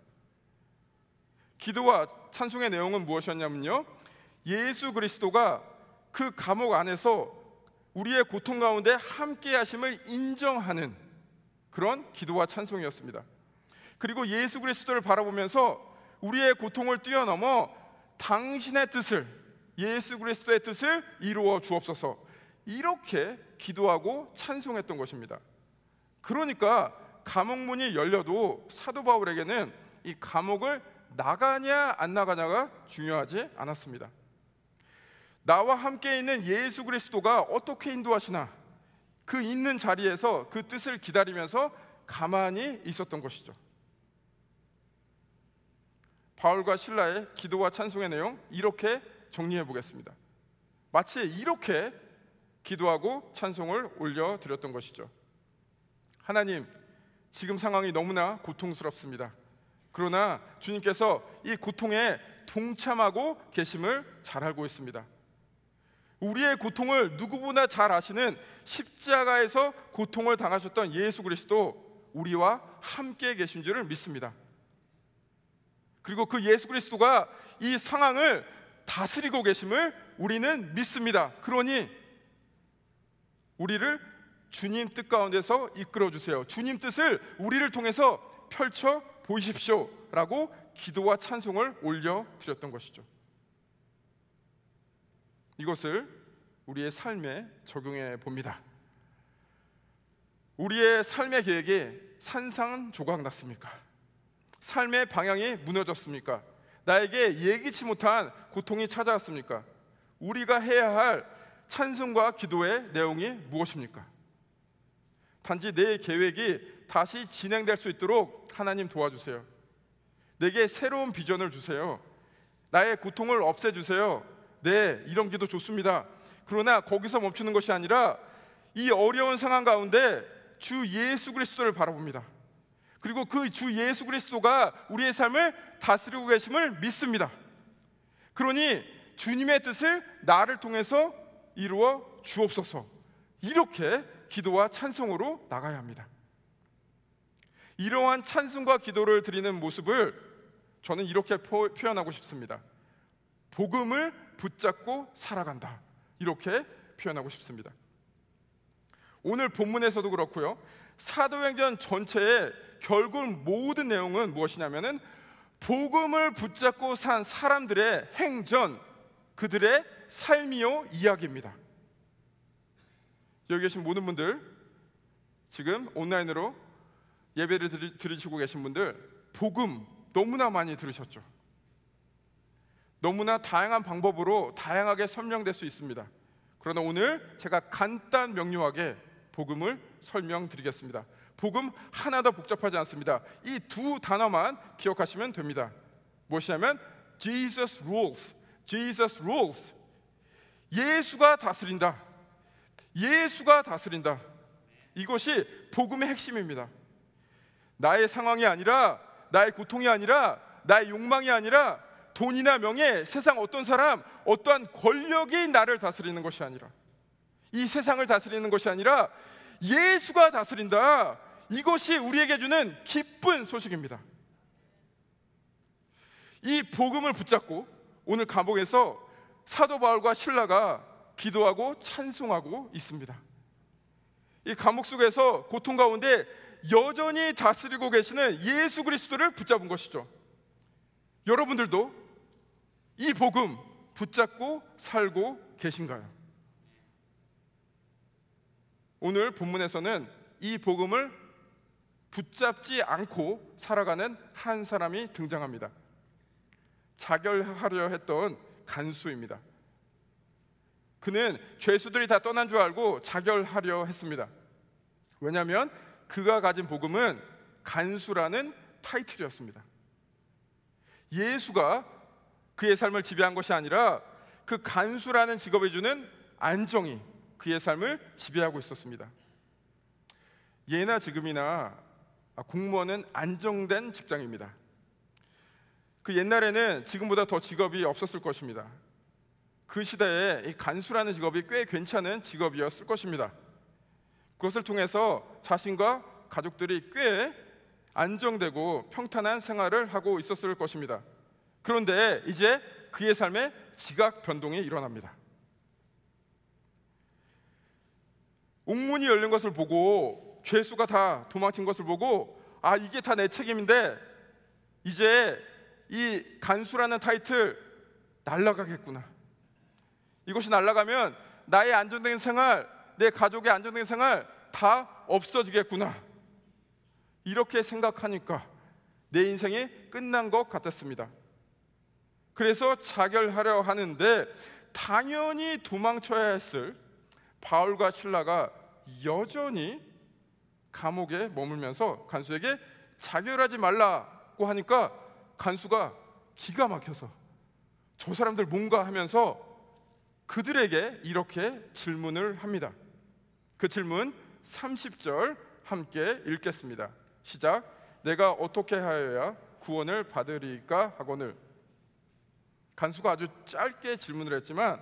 기도와 찬송의 내용은 무엇이었냐면요, 예수 그리스도가 그 감옥 안에서 우리의 고통 가운데 함께 하심을 인정하는 그런 기도와 찬송이었습니다. 그리고 예수 그리스도를 바라보면서 우리의 고통을 뛰어넘어 당신의 뜻을, 예수 그리스도의 뜻을 이루어 주옵소서, 이렇게 기도하고 찬송했던 것입니다. 그러니까 감옥문이 열려도 사도 바울에게는 이 감옥을 나가냐 안 나가냐가 중요하지 않았습니다. 나와 함께 있는 예수 그리스도가 어떻게 인도하시나, 그 있는 자리에서 그 뜻을 기다리면서 가만히 있었던 것이죠. 바울과 실라의 기도와 찬송의 내용, 이렇게 정리해 보겠습니다. 마치 이렇게 기도하고 찬송을 올려드렸던 것이죠. 하나님, 지금 상황이 너무나 고통스럽습니다. 그러나 주님께서 이 고통에 동참하고 계심을 잘 알고 있습니다. 우리의 고통을 누구보다 잘 아시는 십자가에서 고통을 당하셨던 예수 그리스도, 우리와 함께 계신 줄을 믿습니다. 그리고 그 예수 그리스도가 이 상황을 다스리고 계심을 우리는 믿습니다. 그러니 우리를 주님 뜻 가운데서 이끌어 주세요. 주님 뜻을 우리를 통해서 펼쳐 보이십시오 라고 기도와 찬송을 올려드렸던 것이죠. 이것을 우리의 삶에 적용해 봅니다. 우리의 삶의 계획이 산산조각 났습니까? 삶의 방향이 무너졌습니까? 나에게 예기치 못한 고통이 찾아왔습니까? 우리가 해야 할 찬송과 기도의 내용이 무엇입니까? 단지 내 계획이 다시 진행될 수 있도록 하나님 도와주세요. 내게 새로운 비전을 주세요. 나의 고통을 없애주세요. 네, 이런 기도 좋습니다. 그러나 거기서 멈추는 것이 아니라 이 어려운 상황 가운데 주 예수 그리스도를 바라봅니다. 그리고 그 주 예수 그리스도가 우리의 삶을 다스리고 계심을 믿습니다. 그러니 주님의 뜻을 나를 통해서 이루어 주옵소서, 이렇게 기도와 찬송으로 나가야 합니다. 이러한 찬송과 기도를 드리는 모습을 저는 이렇게 표현하고 싶습니다. 복음을 붙잡고 살아간다, 이렇게 표현하고 싶습니다. 오늘 본문에서도 그렇고요, 사도행전 전체의 결국 모든 내용은 무엇이냐면은 복음을 붙잡고 산 사람들의 행전, 그들의 삶이요 이야기입니다. 여기 계신 모든 분들, 지금 온라인으로 예배를 드리시고 계신 분들, 복음 너무나 많이 들으셨죠. 너무나 다양한 방법으로 다양하게 설명될 수 있습니다. 그러나 오늘 제가 간단 명료하게 복음을 설명드리겠습니다. 복음 하나도 복잡하지 않습니다. 이 두 단어만 기억하시면 됩니다. 무엇이냐면 Jesus rules, Jesus rules. 예수가 다스린다, 예수가 다스린다. 이것이 복음의 핵심입니다. 나의 상황이 아니라, 나의 고통이 아니라, 나의 욕망이 아니라, 돈이나 명예, 세상 어떤 사람, 어떠한 권력이 나를 다스리는 것이 아니라, 이 세상을 다스리는 것이 아니라 예수가 다스린다. 이것이 우리에게 주는 기쁜 소식입니다. 이 복음을 붙잡고 오늘 감옥에서 사도 바울과 실라가 기도하고 찬송하고 있습니다. 이 감옥 속에서 고통 가운데 여전히 다스리고 계시는 예수 그리스도를 붙잡은 것이죠. 여러분들도 이 복음 붙잡고 살고 계신가요? 오늘 본문에서는 이 복음을 붙잡지 않고 살아가는 한 사람이 등장합니다. 자결하려 했던 간수입니다. 그는 죄수들이 다 떠난 줄 알고 자결하려 했습니다. 왜냐하면 그가 가진 복음은 간수라는 타이틀이었습니다. 예수가 그의 삶을 지배한 것이 아니라 그 간수라는 직업이 주는 안정이 그의 삶을 지배하고 있었습니다. 예나 지금이나 공무원은 안정된 직장입니다. 그 옛날에는 지금보다 더 직업이 없었을 것입니다. 그 시대에 이 간수라는 직업이 꽤 괜찮은 직업이었을 것입니다. 그것을 통해서 자신과 가족들이 꽤 안정되고 평탄한 생활을 하고 있었을 것입니다. 그런데 이제 그의 삶에 지각 변동이 일어납니다. 옥문이 열린 것을 보고, 죄수가 다 도망친 것을 보고, 아, 이게 다 내 책임인데 이제 이 간수라는 타이틀 날아가겠구나. 이것이 날아가면 나의 안정된 생활, 내 가족의 안정된 생활 다 없어지겠구나. 이렇게 생각하니까 내 인생이 끝난 것 같았습니다. 그래서 자결하려 하는데 당연히 도망쳐야 했을 바울과 실라가 여전히 감옥에 머물면서 간수에게 자결하지 말라고 하니까 간수가 기가 막혀서 저 사람들 뭔가 하면서 그들에게 이렇게 질문을 합니다. 그 질문 30절 함께 읽겠습니다. 시작. 내가 어떻게 하여야 구원을 받으리까 하거늘. 간수가 아주 짧게 질문을 했지만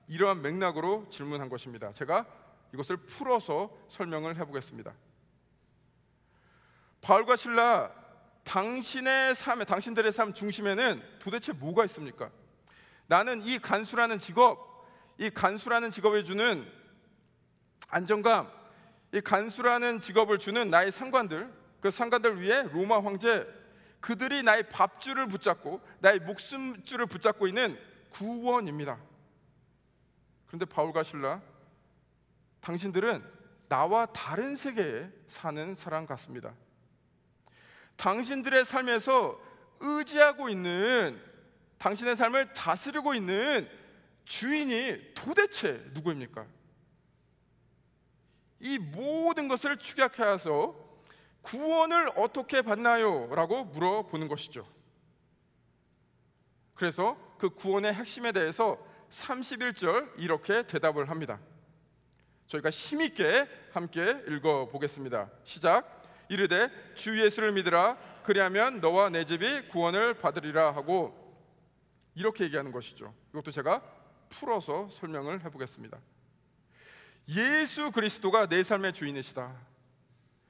이러한 맥락으로 질문한 것입니다. 제가 이것을 풀어서 설명을 해보겠습니다. 바울과 실라, 당신들의 삶 중심에는 도대체 뭐가 있습니까? 나는 이 간수라는 직업에 주는 안정감, 이 간수라는 직업을 주는 나의 상관들, 그 상관들 위해 로마 황제, 그들이 나의 밥줄을 붙잡고 나의 목숨줄을 붙잡고 있는 구원입니다. 그런데 바울과 실라, 당신들은 나와 다른 세계에 사는 사람 같습니다. 당신들의 삶에서 의지하고 있는, 당신의 삶을 다스리고 있는 주인이 도대체 누구입니까? 이 모든 것을 축약해서 구원을 어떻게 받나요? 라고 물어보는 것이죠. 그래서 그 구원의 핵심에 대해서 31절 이렇게 대답을 합니다. 저희가 힘있게 함께 읽어보겠습니다. 시작. 이르되 주 예수를 믿으라. 그리하면 너와 내 집이 구원을 받으리라 하고, 이렇게 얘기하는 것이죠. 이것도 제가 풀어서 설명을 해보겠습니다. 예수 그리스도가 내 삶의 주인이시다.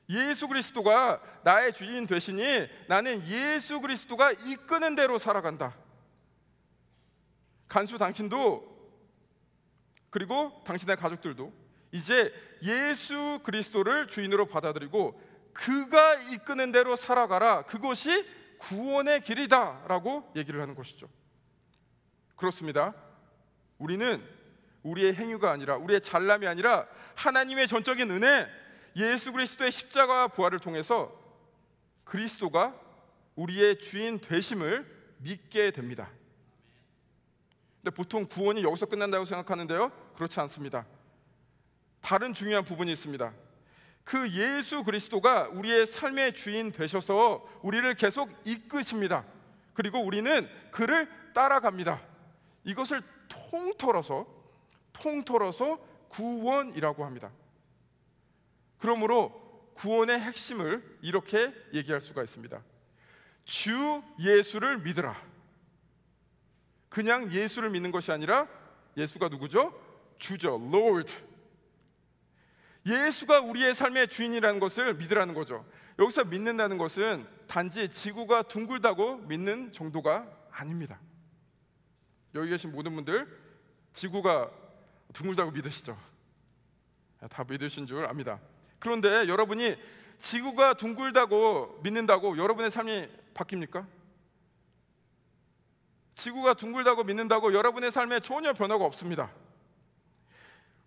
예수 그리스도가 나의 주인 되시니 나는 예수 그리스도가 이끄는 대로 살아간다. 간수 당신도, 그리고 당신의 가족들도 이제 예수 그리스도를 주인으로 받아들이고 그가 이끄는 대로 살아가라. 그것이 구원의 길이다 라고 얘기를 하는 것이죠. 그렇습니다. 우리는 우리의 행위가 아니라, 우리의 잘남이 아니라 하나님의 전적인 은혜, 예수 그리스도의 십자가와 부활을 통해서 그리스도가 우리의 주인 되심을 믿게 됩니다. 근데 보통 구원이 여기서 끝난다고 생각하는데요, 그렇지 않습니다. 다른 중요한 부분이 있습니다. 그 예수 그리스도가 우리의 삶의 주인 되셔서 우리를 계속 이끄십니다. 그리고 우리는 그를 따라갑니다. 이것을 통틀어서 구원이라고 합니다. 그러므로 구원의 핵심을 이렇게 얘기할 수가 있습니다. 주 예수를 믿으라. 그냥 예수를 믿는 것이 아니라, 예수가 누구죠? 주죠. Lord. 예수가 우리의 삶의 주인이라는 것을 믿으라는 거죠. 여기서 믿는다는 것은 단지 지구가 둥글다고 믿는 정도가 아닙니다. 여기 계신 모든 분들 지구가 둥글다고 믿으시죠? 다 믿으신 줄 압니다. 그런데 여러분이 지구가 둥글다고 믿는다고 여러분의 삶이 바뀝니까? 지구가 둥글다고 믿는다고 여러분의 삶에 전혀 변화가 없습니다.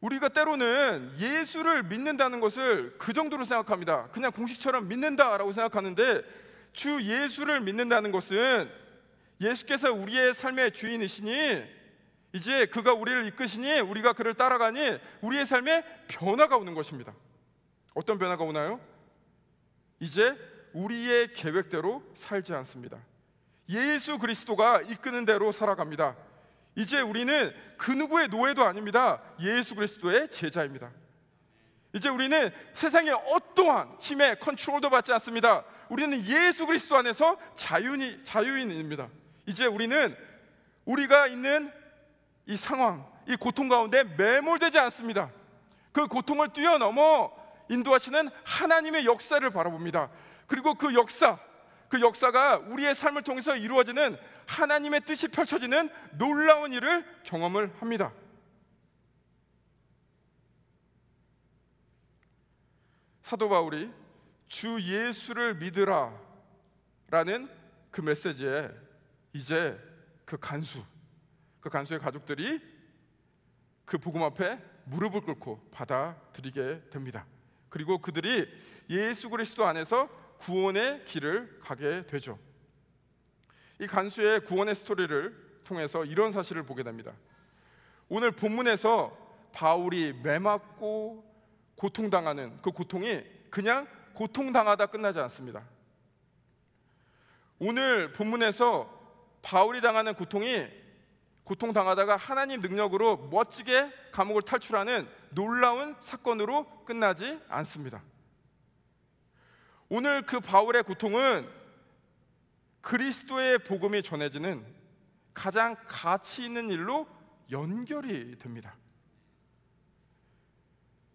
우리가 때로는 예수를 믿는다는 것을 그 정도로 생각합니다. 그냥 공식처럼 믿는다라고 생각하는데, 주 예수를 믿는다는 것은 예수께서 우리의 삶의 주인이시니, 이제 그가 우리를 이끄시니 우리가 그를 따라가니 우리의 삶에 변화가 오는 것입니다. 어떤 변화가 오나요? 이제 우리의 계획대로 살지 않습니다. 예수 그리스도가 이끄는 대로 살아갑니다. 이제 우리는 그 누구의 노예도 아닙니다. 예수 그리스도의 제자입니다. 이제 우리는 세상의 어떠한 힘에 컨트롤도 받지 않습니다. 우리는 예수 그리스도 안에서 자유인입니다. 이제 우리는 우리가 있는 이 상황, 이 고통 가운데 매몰되지 않습니다. 그 고통을 뛰어넘어 인도하시는 하나님의 역사를 바라봅니다. 그리고 그 역사가 우리의 삶을 통해서 이루어지는 하나님의 뜻이 펼쳐지는 놀라운 일을 경험을 합니다. 사도 바울이 주 예수를 믿으라 라는 그 메시지에 이제 그 간수의 가족들이 그 복음 앞에 무릎을 꿇고 받아들이게 됩니다. 그리고 그들이 예수 그리스도 안에서 구원의 길을 가게 되죠. 이 간수의 구원의 스토리를 통해서 이런 사실을 보게 됩니다. 오늘 본문에서 바울이 매맞고 고통당하는 그 고통이 그냥 고통당하다 끝나지 않습니다. 오늘 본문에서 바울이 당하는 고통당하다가 하나님 능력으로 멋지게 감옥을 탈출하는 놀라운 사건으로 끝나지 않습니다. 오늘 그 바울의 고통은 그리스도의 복음이 전해지는 가장 가치 있는 일로 연결이 됩니다.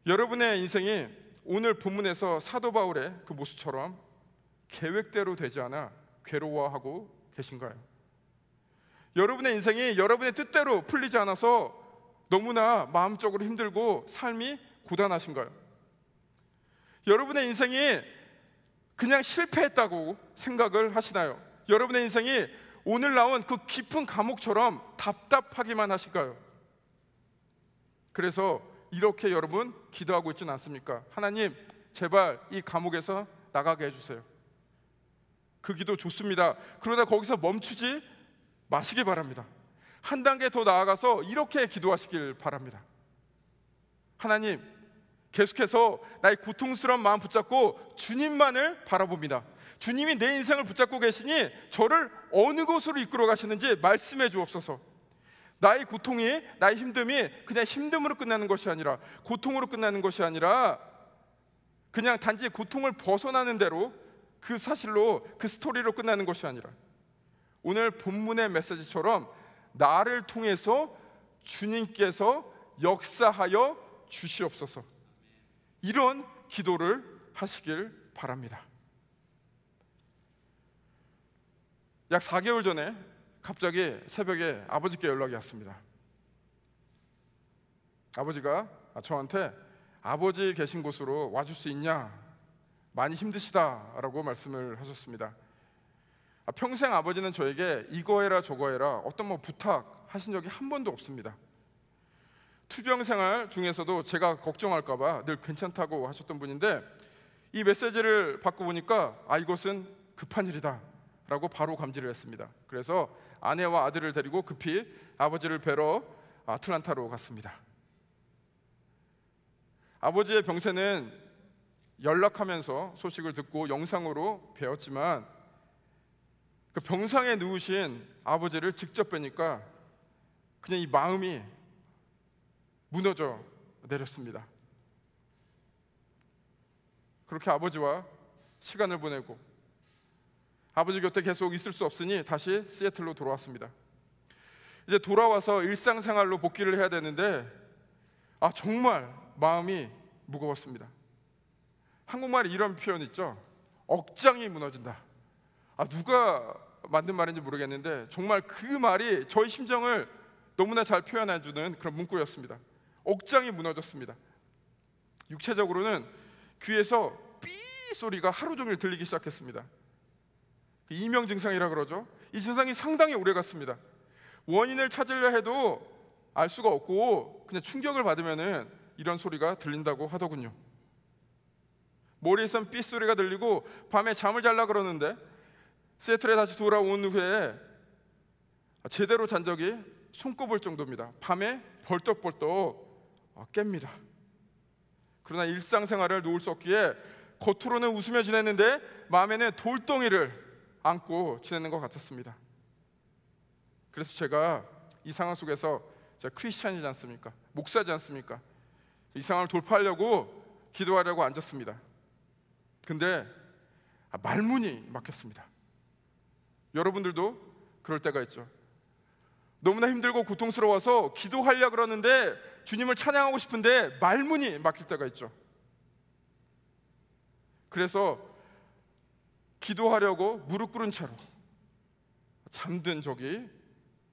여러분의 인생이 오늘 본문에서 사도 바울의 그 모습처럼 계획대로 되지 않아 괴로워하고 계신가요? 여러분의 인생이 여러분의 뜻대로 풀리지 않아서 너무나 마음적으로 힘들고 삶이 고단하신가요? 여러분의 인생이 그냥 실패했다고 생각을 하시나요? 여러분의 인생이 오늘 나온 그 깊은 감옥처럼 답답하기만 하실까요? 그래서 이렇게 여러분 기도하고 있지는 않습니까? 하나님, 제발 이 감옥에서 나가게 해주세요. 그 기도 좋습니다. 그러다 거기서 멈추지 마시기 바랍니다. 한 단계 더 나아가서 이렇게 기도하시길 바랍니다. 하나님, 계속해서 나의 고통스러운 마음 붙잡고 주님만을 바라봅니다. 주님이 내 인생을 붙잡고 계시니 저를 어느 곳으로 이끌어 가시는지 말씀해 주옵소서. 나의 고통이, 나의 힘듦이 그냥 힘듦으로 끝나는 것이 아니라, 고통으로 끝나는 것이 아니라 그냥 단지 고통을 벗어나는 대로 그 사실로, 그 스토리로 끝나는 것이 아니라 오늘 본문의 메시지처럼 나를 통해서 주님께서 역사하여 주시옵소서. 이런 기도를 하시길 바랍니다. 약 4개월 전에 갑자기 새벽에 아버지께 연락이 왔습니다. 아버지가 저한테 아버지 계신 곳으로 와줄 수 있냐, 많이 힘드시다라고 말씀을 하셨습니다. 평생 아버지는 저에게 이거 해라 저거 해라 어떤 부탁하신 적이 한 번도 없습니다. 투병 생활 중에서도 제가 걱정할까 봐 늘 괜찮다고 하셨던 분인데, 이 메시지를 받고 보니까 이것은 급한 일이다 라고 바로 감지를 했습니다. 그래서 아내와 아들을 데리고 급히 아버지를 뵈러 아틀란타로 갔습니다. 아버지의 병세는 연락하면서 소식을 듣고 영상으로 배웠지만, 그 병상에 누우신 아버지를 직접 뵈니까 그냥 이 마음이 무너져 내렸습니다. 그렇게 아버지와 시간을 보내고 아버지 곁에 계속 있을 수 없으니 다시 시애틀로 돌아왔습니다. 이제 돌아와서 일상생활로 복귀를 해야 되는데 정말 마음이 무거웠습니다. 한국말에 이런 표현 있죠. 억장이 무너진다. 누가 만든 말인지 모르겠는데 정말 그 말이 저희 심정을 너무나 잘 표현해주는 그런 문구였습니다. 억장이 무너졌습니다. 육체적으로는 귀에서 삐 소리가 하루 종일 들리기 시작했습니다. 이명 증상이라 그러죠. 이 증상이 상당히 오래 갔습니다. 원인을 찾으려 해도 알 수가 없고 그냥 충격을 받으면은 이런 소리가 들린다고 하더군요. 머리에선 삐 소리가 들리고 밤에 잠을 자려 그러는데 시애틀에 다시 돌아온 후에 제대로 잔 적이 손꼽을 정도입니다. 밤에 벌떡벌떡 깹니다. 그러나 일상생활을 놓을 수 없기에 겉으로는 웃으며 지냈는데 마음에는 돌덩이를 안고 지내는 것 같았습니다. 그래서 제가 이 상황 속에서 제가 크리스찬이지 않습니까? 목사지 않습니까? 이 상황을 돌파하려고 기도하려고 앉았습니다. 근데 말문이 막혔습니다. 여러분들도 그럴 때가 있죠. 너무나 힘들고 고통스러워서 기도하려고 그러는데, 주님을 찬양하고 싶은데 말문이 막힐 때가 있죠. 그래서 기도하려고 무릎 꿇은 채로 잠든 적이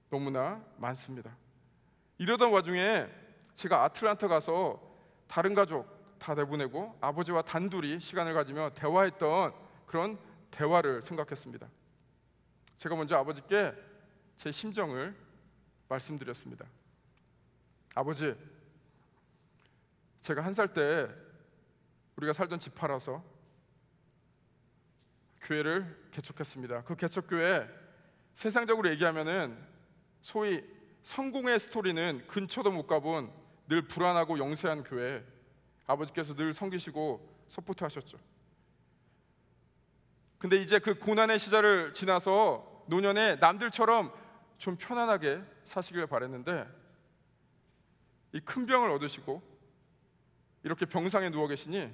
너무나 많습니다. 이러던 와중에 제가 아틀란타 가서 다른 가족 다 내보내고 아버지와 단둘이 시간을 가지며 대화했던 그런 대화를 생각했습니다. 제가 먼저 아버지께 제 심정을 말씀드렸습니다. 아버지, 제가 1살 때 우리가 살던 집 팔아서 교회를 개척했습니다. 그 개척교회, 세상적으로 얘기하면은 소위 성공의 스토리는 근처도 못 가본 늘 불안하고 영세한 교회, 아버지께서 늘 섬기시고 서포트하셨죠. 근데 이제 그 고난의 시절을 지나서 노년에 남들처럼 좀 편안하게 사시길 바랬는데 이 큰 병을 얻으시고 이렇게 병상에 누워 계시니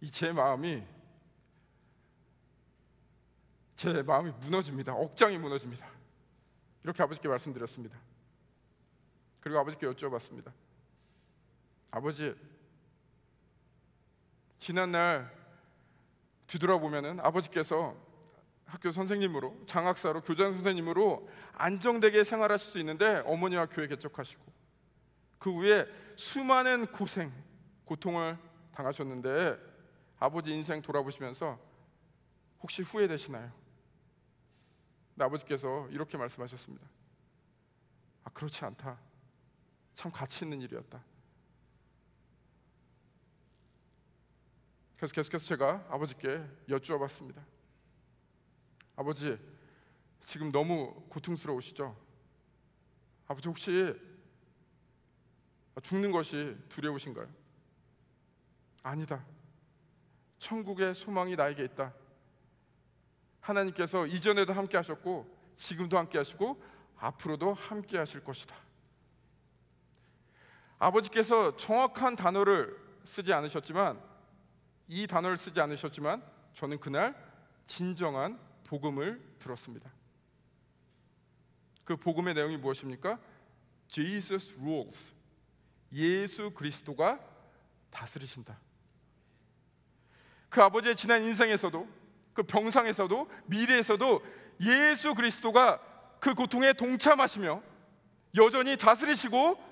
이 제 마음이 무너집니다. 억장이 무너집니다. 이렇게 아버지께 말씀드렸습니다. 그리고 아버지께 여쭤봤습니다. 아버지, 지난날 뒤돌아보면은 아버지께서 학교 선생님으로, 장학사로, 교장 선생님으로 안정되게 생활하실 수 있는데 어머니와 교회 개척하시고 그 후에 수많은 고통을 당하셨는데 아버지 인생 돌아보시면서 혹시 후회되시나요? 근데 아버지께서 이렇게 말씀하셨습니다. 그렇지 않다. 참 가치 있는 일이었다. 그래서 계속해서 제가 아버지께 여쭈어봤습니다. 아버지, 지금 너무 고통스러우시죠? 아버지, 혹시 죽는 것이 두려우신가요? 아니다. 천국의 소망이 나에게 있다. 하나님께서 이전에도 함께 하셨고 지금도 함께 하시고 앞으로도 함께 하실 것이다. 아버지께서 정확한 단어를 쓰지 않으셨지만, 이 단어를 쓰지 않으셨지만 저는 그날 진정한 복음을 들었습니다. 그 복음의 내용이 무엇입니까? Jesus rules. 예수 그리스도가 다스리신다. 그 아버지의 지난 인생에서도, 그 병상에서도, 미래에서도 예수 그리스도가 그 고통에 동참하시며 여전히 다스리시고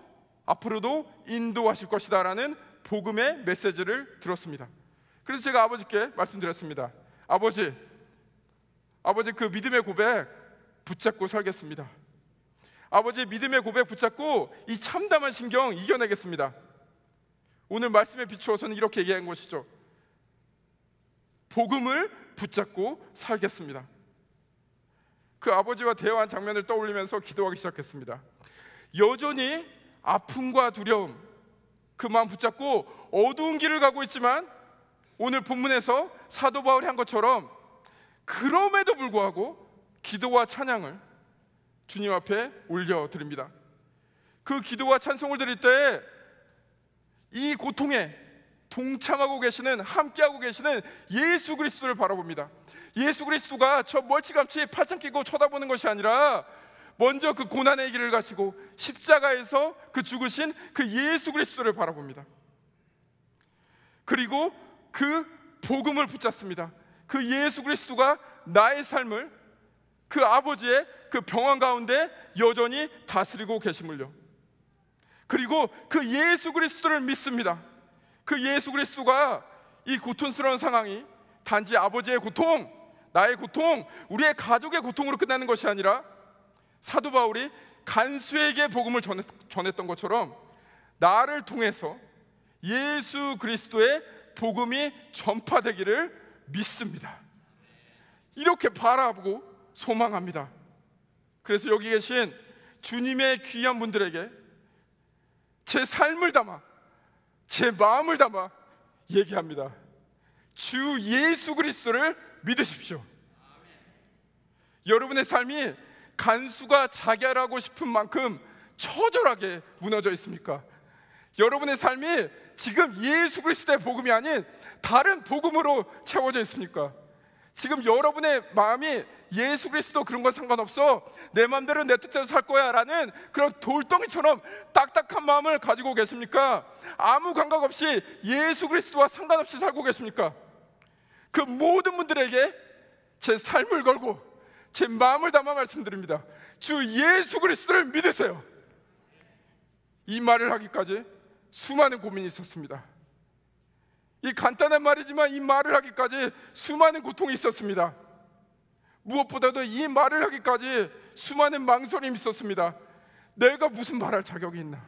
앞으로도 인도하실 것이다 라는 복음의 메시지를 들었습니다. 그래서 제가 아버지께 말씀드렸습니다. 아버지 그 믿음의 고백 붙잡고 살겠습니다. 아버지 믿음의 고백 붙잡고 이 참담한 신경 이겨내겠습니다. 오늘 말씀에 비추어서는 이렇게 얘기한 것이죠. 복음을 붙잡고 살겠습니다. 그 아버지와 대화한 장면을 떠올리면서 기도하기 시작했습니다. 여전히 아픔과 두려움, 그 마음 붙잡고 어두운 길을 가고 있지만 오늘 본문에서 사도 바울이 한 것처럼 그럼에도 불구하고 기도와 찬양을 주님 앞에 올려드립니다. 그 기도와 찬송을 드릴 때 이 고통에 동참하고 계시는, 함께하고 계시는 예수 그리스도를 바라봅니다. 예수 그리스도가 저 멀찌감치 팔짱 끼고 쳐다보는 것이 아니라 먼저 그 고난의 길을 가시고 십자가에서 그 죽으신 그 예수 그리스도를 바라봅니다. 그리고 그 복음을 붙잡습니다. 그 예수 그리스도가 나의 삶을, 그 아버지의 그 병환 가운데 여전히 다스리고 계심을요. 그리고 그 예수 그리스도를 믿습니다. 그 예수 그리스도가 이 고통스러운 상황이 단지 아버지의 고통, 나의 고통, 우리의 가족의 고통으로 끝나는 것이 아니라 사도 바울이 간수에게 복음을 전했던 것처럼 나를 통해서 예수 그리스도의 복음이 전파되기를 믿습니다. 이렇게 바라보고 소망합니다. 그래서 여기 계신 주님의 귀한 분들에게 제 삶을 담아, 제 마음을 담아 얘기합니다. 주 예수 그리스도를 믿으십시오. 여러분의 삶이 간수가 자결하고 싶은 만큼 처절하게 무너져 있습니까? 여러분의 삶이 지금 예수 그리스도의 복음이 아닌 다른 복음으로 채워져 있습니까? 지금 여러분의 마음이 예수 그리스도 그런 건 상관없어, 내 마음대로 내 뜻대로 살 거야 라는 그런 돌덩이처럼 딱딱한 마음을 가지고 계십니까? 아무 감각 없이 예수 그리스도와 상관없이 살고 계십니까? 그 모든 분들에게 제 삶을 걸고 제 마음을 담아 말씀드립니다. 주 예수 그리스도를 믿으세요. 이 말을 하기까지 수많은 고민이 있었습니다. 이 간단한 말이지만 이 말을 하기까지 수많은 고통이 있었습니다. 무엇보다도 이 말을 하기까지 수많은 망설임이 있었습니다. 내가 무슨 말할 자격이 있나?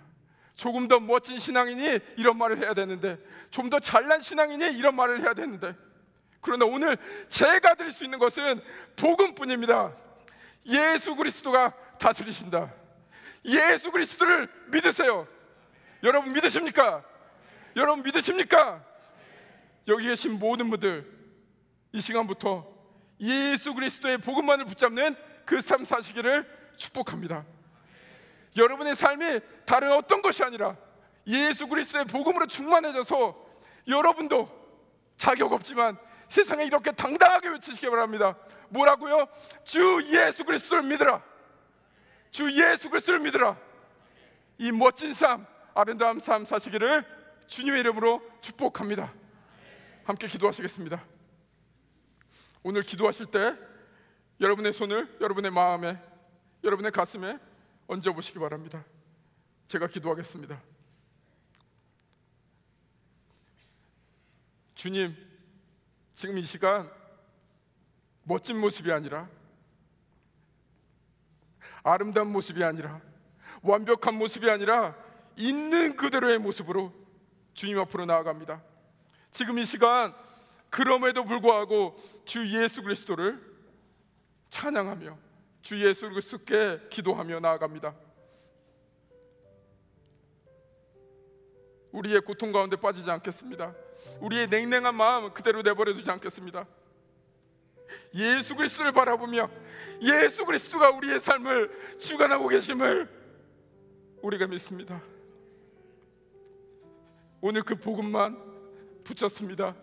조금 더 멋진 신앙인이 이런 말을 해야 되는데, 좀 더 잘난 신앙인이 이런 말을 해야 되는데, 그러나 오늘 제가 드릴 수 있는 것은 복음뿐입니다. 예수 그리스도가 다스리신다. 예수 그리스도를 믿으세요. 여러분 믿으십니까? 여러분 믿으십니까? 여기 계신 모든 분들, 이 시간부터 예수 그리스도의 복음만을 붙잡는 그 삶 사시기를 축복합니다. 여러분의 삶이 다른 어떤 것이 아니라 예수 그리스도의 복음으로 충만해져서 여러분도 자격 없지만 세상에 이렇게 당당하게 외치시기 바랍니다. 뭐라고요? 주 예수 그리스도를 믿으라. 주 예수 그리스도를 믿으라. 이 멋진 삶, 아름다운 삶 사시기를 주님의 이름으로 축복합니다. 함께 기도하시겠습니다. 오늘 기도하실 때 여러분의 손을 여러분의 마음에, 여러분의 가슴에 얹어보시기 바랍니다. 제가 기도하겠습니다. 주님, 지금 이 시간 멋진 모습이 아니라, 아름다운 모습이 아니라, 완벽한 모습이 아니라 있는 그대로의 모습으로 주님 앞으로 나아갑니다. 지금 이 시간 그럼에도 불구하고 주 예수 그리스도를 찬양하며 주 예수 그리스도께 기도하며 나아갑니다. 우리의 고통 가운데 빠지지 않겠습니다. 우리의 냉랭한 마음 그대로 내버려 두지 않겠습니다. 예수 그리스도를 바라보며 예수 그리스도가 우리의 삶을 주관하고 계심을 우리가 믿습니다. 오늘 그 복음만 붙잡습니다.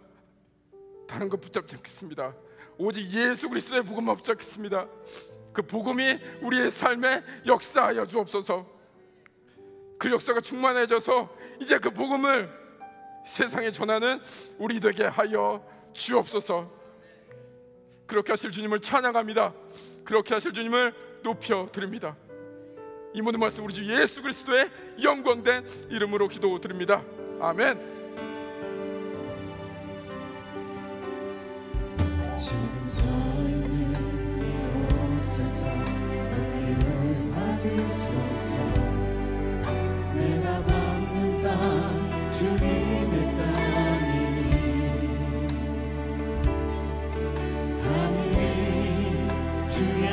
다른 거 붙잡지 않겠습니다. 오직 예수 그리스도의 복음만 붙잡겠습니다. 그 복음이 우리의 삶에 역사하여 주옵소서. 그 역사가 충만해져서 이제 그 복음을 세상에 전하는 우리 되게 하여 주옵소서. 그렇게 하실 주님을 찬양합니다. 그렇게 하실 주님을 높여드립니다. 이 모든 말씀 우리 주 예수 그리스도의 영광된 이름으로 기도드립니다. 아멘. 지금 서 있는 이곳에서 높임을 받으소서. 내가 밟는 땅 주님의 땅이니 하늘이 주의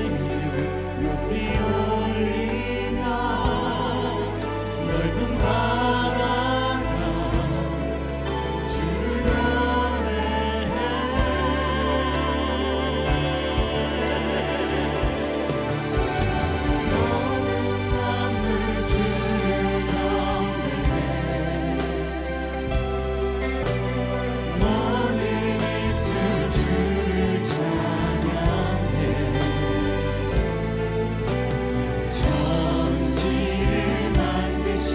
이름 높이 올리며 넓은 바다가 주를 노래해. 모든 만물 주를 경배해. 모든 입술 주를 찬양해. 천지를 만드신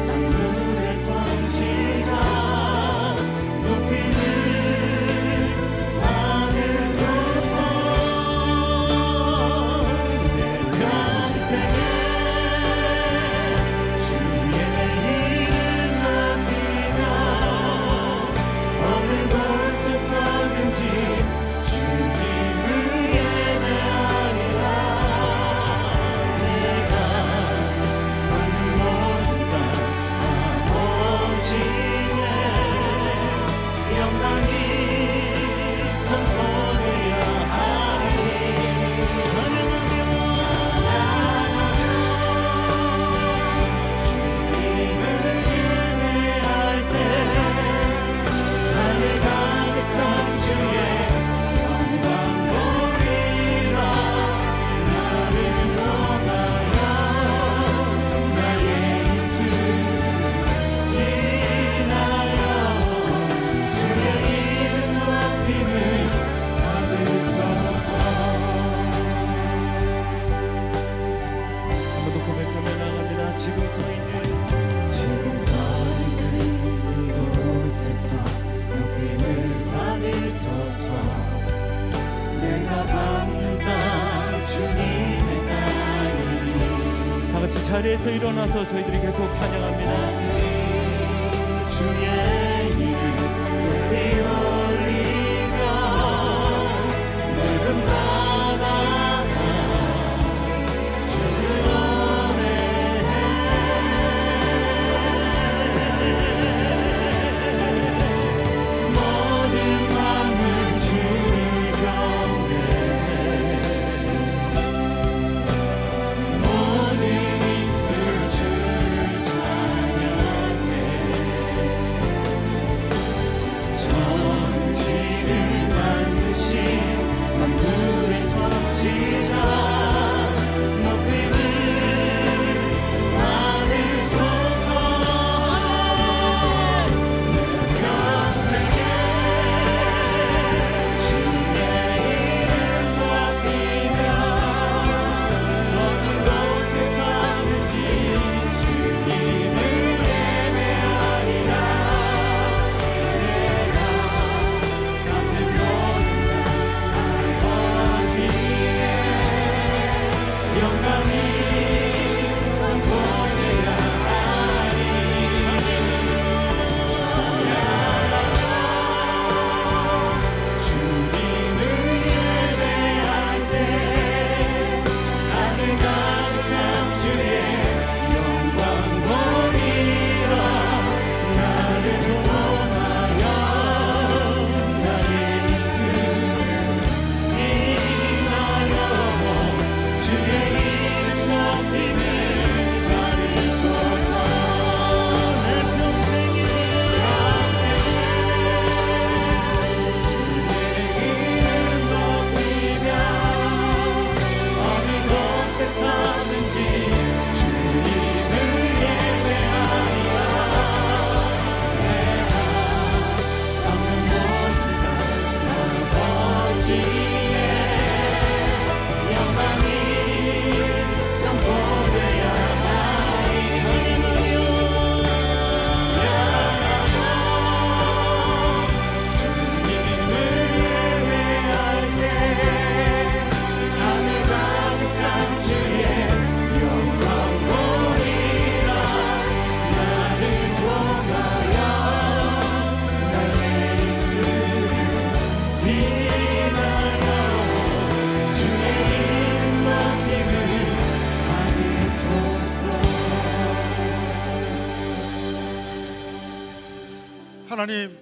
만물의 통치자 높이는 받으소서. 내 평생에 주의 이름 높이며 어느 곳에서든지 주님을 예배하리라. 내가 걷는 모든 땅 아버지의 영광이 선포되어야 하리. 찬양하며 주님을 예배할 때 하늘 가득한 주의 영광 보리라. 나를 통하여 나의 입술 인하여 주의 이름 높임을 받으소서. 한번더 고백하며 나갑니다. 지금 서 있는 이곳에서 높임을 받으소서. 내가 밟는 땅 주님의 땅이니 다 같이 자리에서 일어나서 저희들이 계속 찬양합니다. 주의 이름 높이 올리며 넓은 바다가 주를 노래해. 모든 하나님,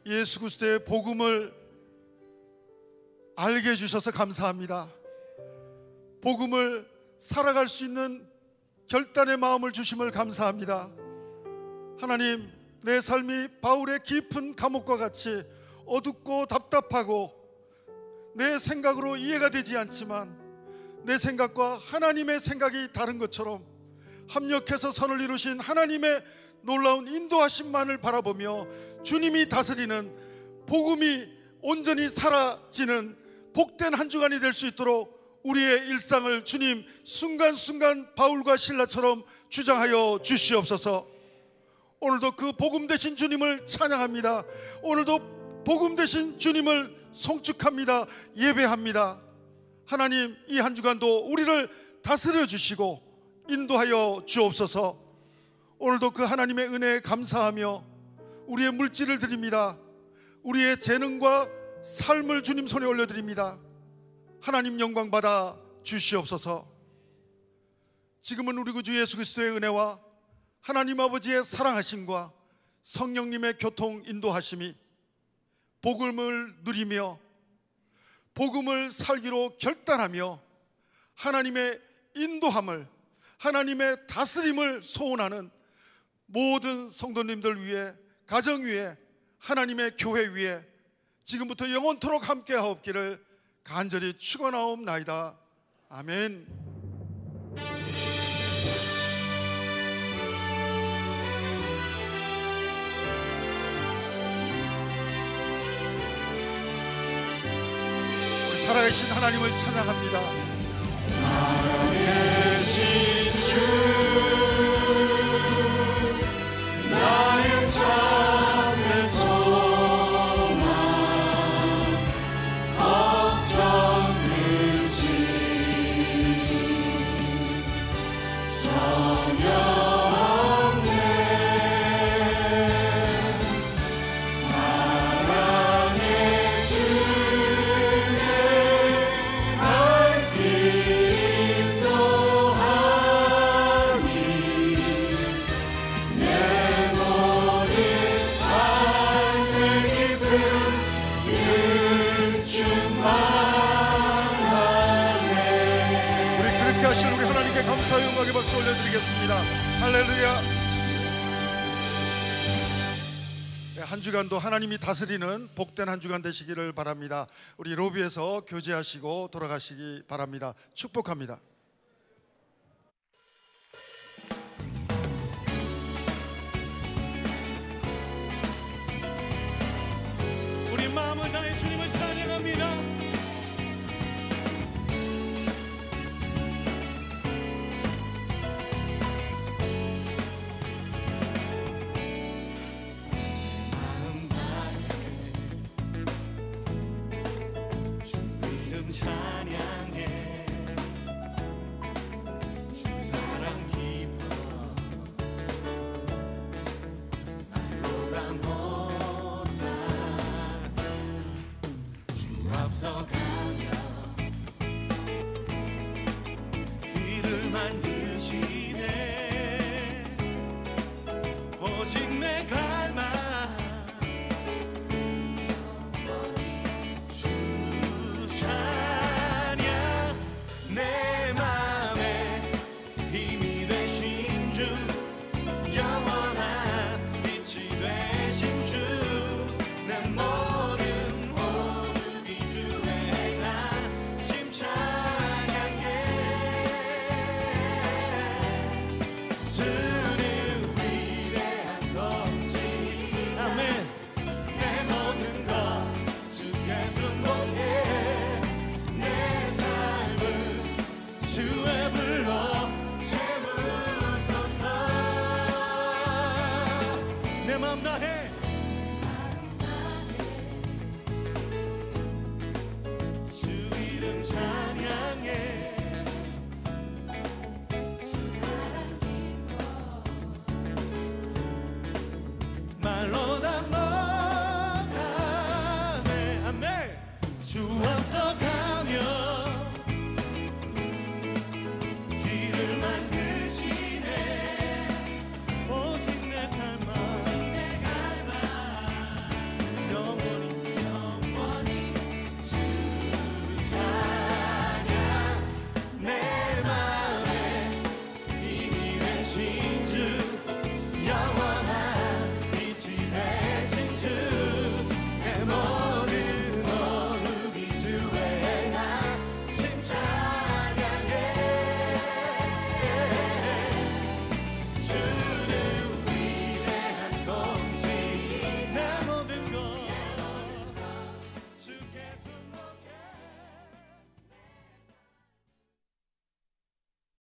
예수 그리스도의 복음을 알게 해주셔서 감사합니다. 복음을 살아갈 수 있는 결단의 마음을 주심을 감사합니다. 하나님, 내 삶이 바울의 깊은 감옥과 같이 어둡고 답답하고 내 생각으로 이해가 되지 않지만 내 생각과 하나님의 생각이 다른 것처럼 합력해서 선을 이루신 하나님의 놀라운 인도하심만을 바라보며 주님이 다스리는 복음이 온전히 사라지는 복된 한 주간이 될 수 있도록 우리의 일상을 주님 순간순간 바울과 실라처럼 주장하여 주시옵소서. 오늘도 그 복음 되신 주님을 찬양합니다. 오늘도 복음 되신 주님을 송축합니다. 예배합니다. 하나님, 이 한 주간도 우리를 다스려 주시고 인도하여 주옵소서. 오늘도 그 하나님의 은혜에 감사하며 우리의 물질을 드립니다. 우리의 재능과 삶을 주님 손에 올려드립니다. 하나님 영광 받아 주시옵소서. 지금은 우리 구주 예수 그리스도의 은혜와 하나님 아버지의 사랑하심과 성령님의 교통 인도하심이 복음을 누리며 복음을 살기로 결단하며 하나님의 인도함을, 하나님의 다스림을 소원하는 모든 성도님들 위해, 가정 위에, 하나님의 교회 위에 지금부터 영원토록 함께하옵기를 간절히 축원하옵나이다. 아멘. 우리 살아계신 하나님을 찬양합니다. 살아계신 주, 나의 참된 소망, 걱정 없이 전혀 없네. 사랑의 주를 날 인도하니 내 모든 삶의 기쁨 늘 충만하네. 우리 그렇게 하실 우리 하나님께 감사의 음악의 박수 올려드리겠습니다. 할렐루야. 한 주간도 하나님이 다스리는 복된 한 주간 되시기를 바랍니다. 우리 로비에서 교제하시고 돌아가시기 바랍니다. 축복합니다. 우리 마음을 다해 주님을 찬양합니다. 마음 다해 주 이름 찬양해. 주 사랑 깊어 말로다 못한 주 앞서가며 길을 만드시네.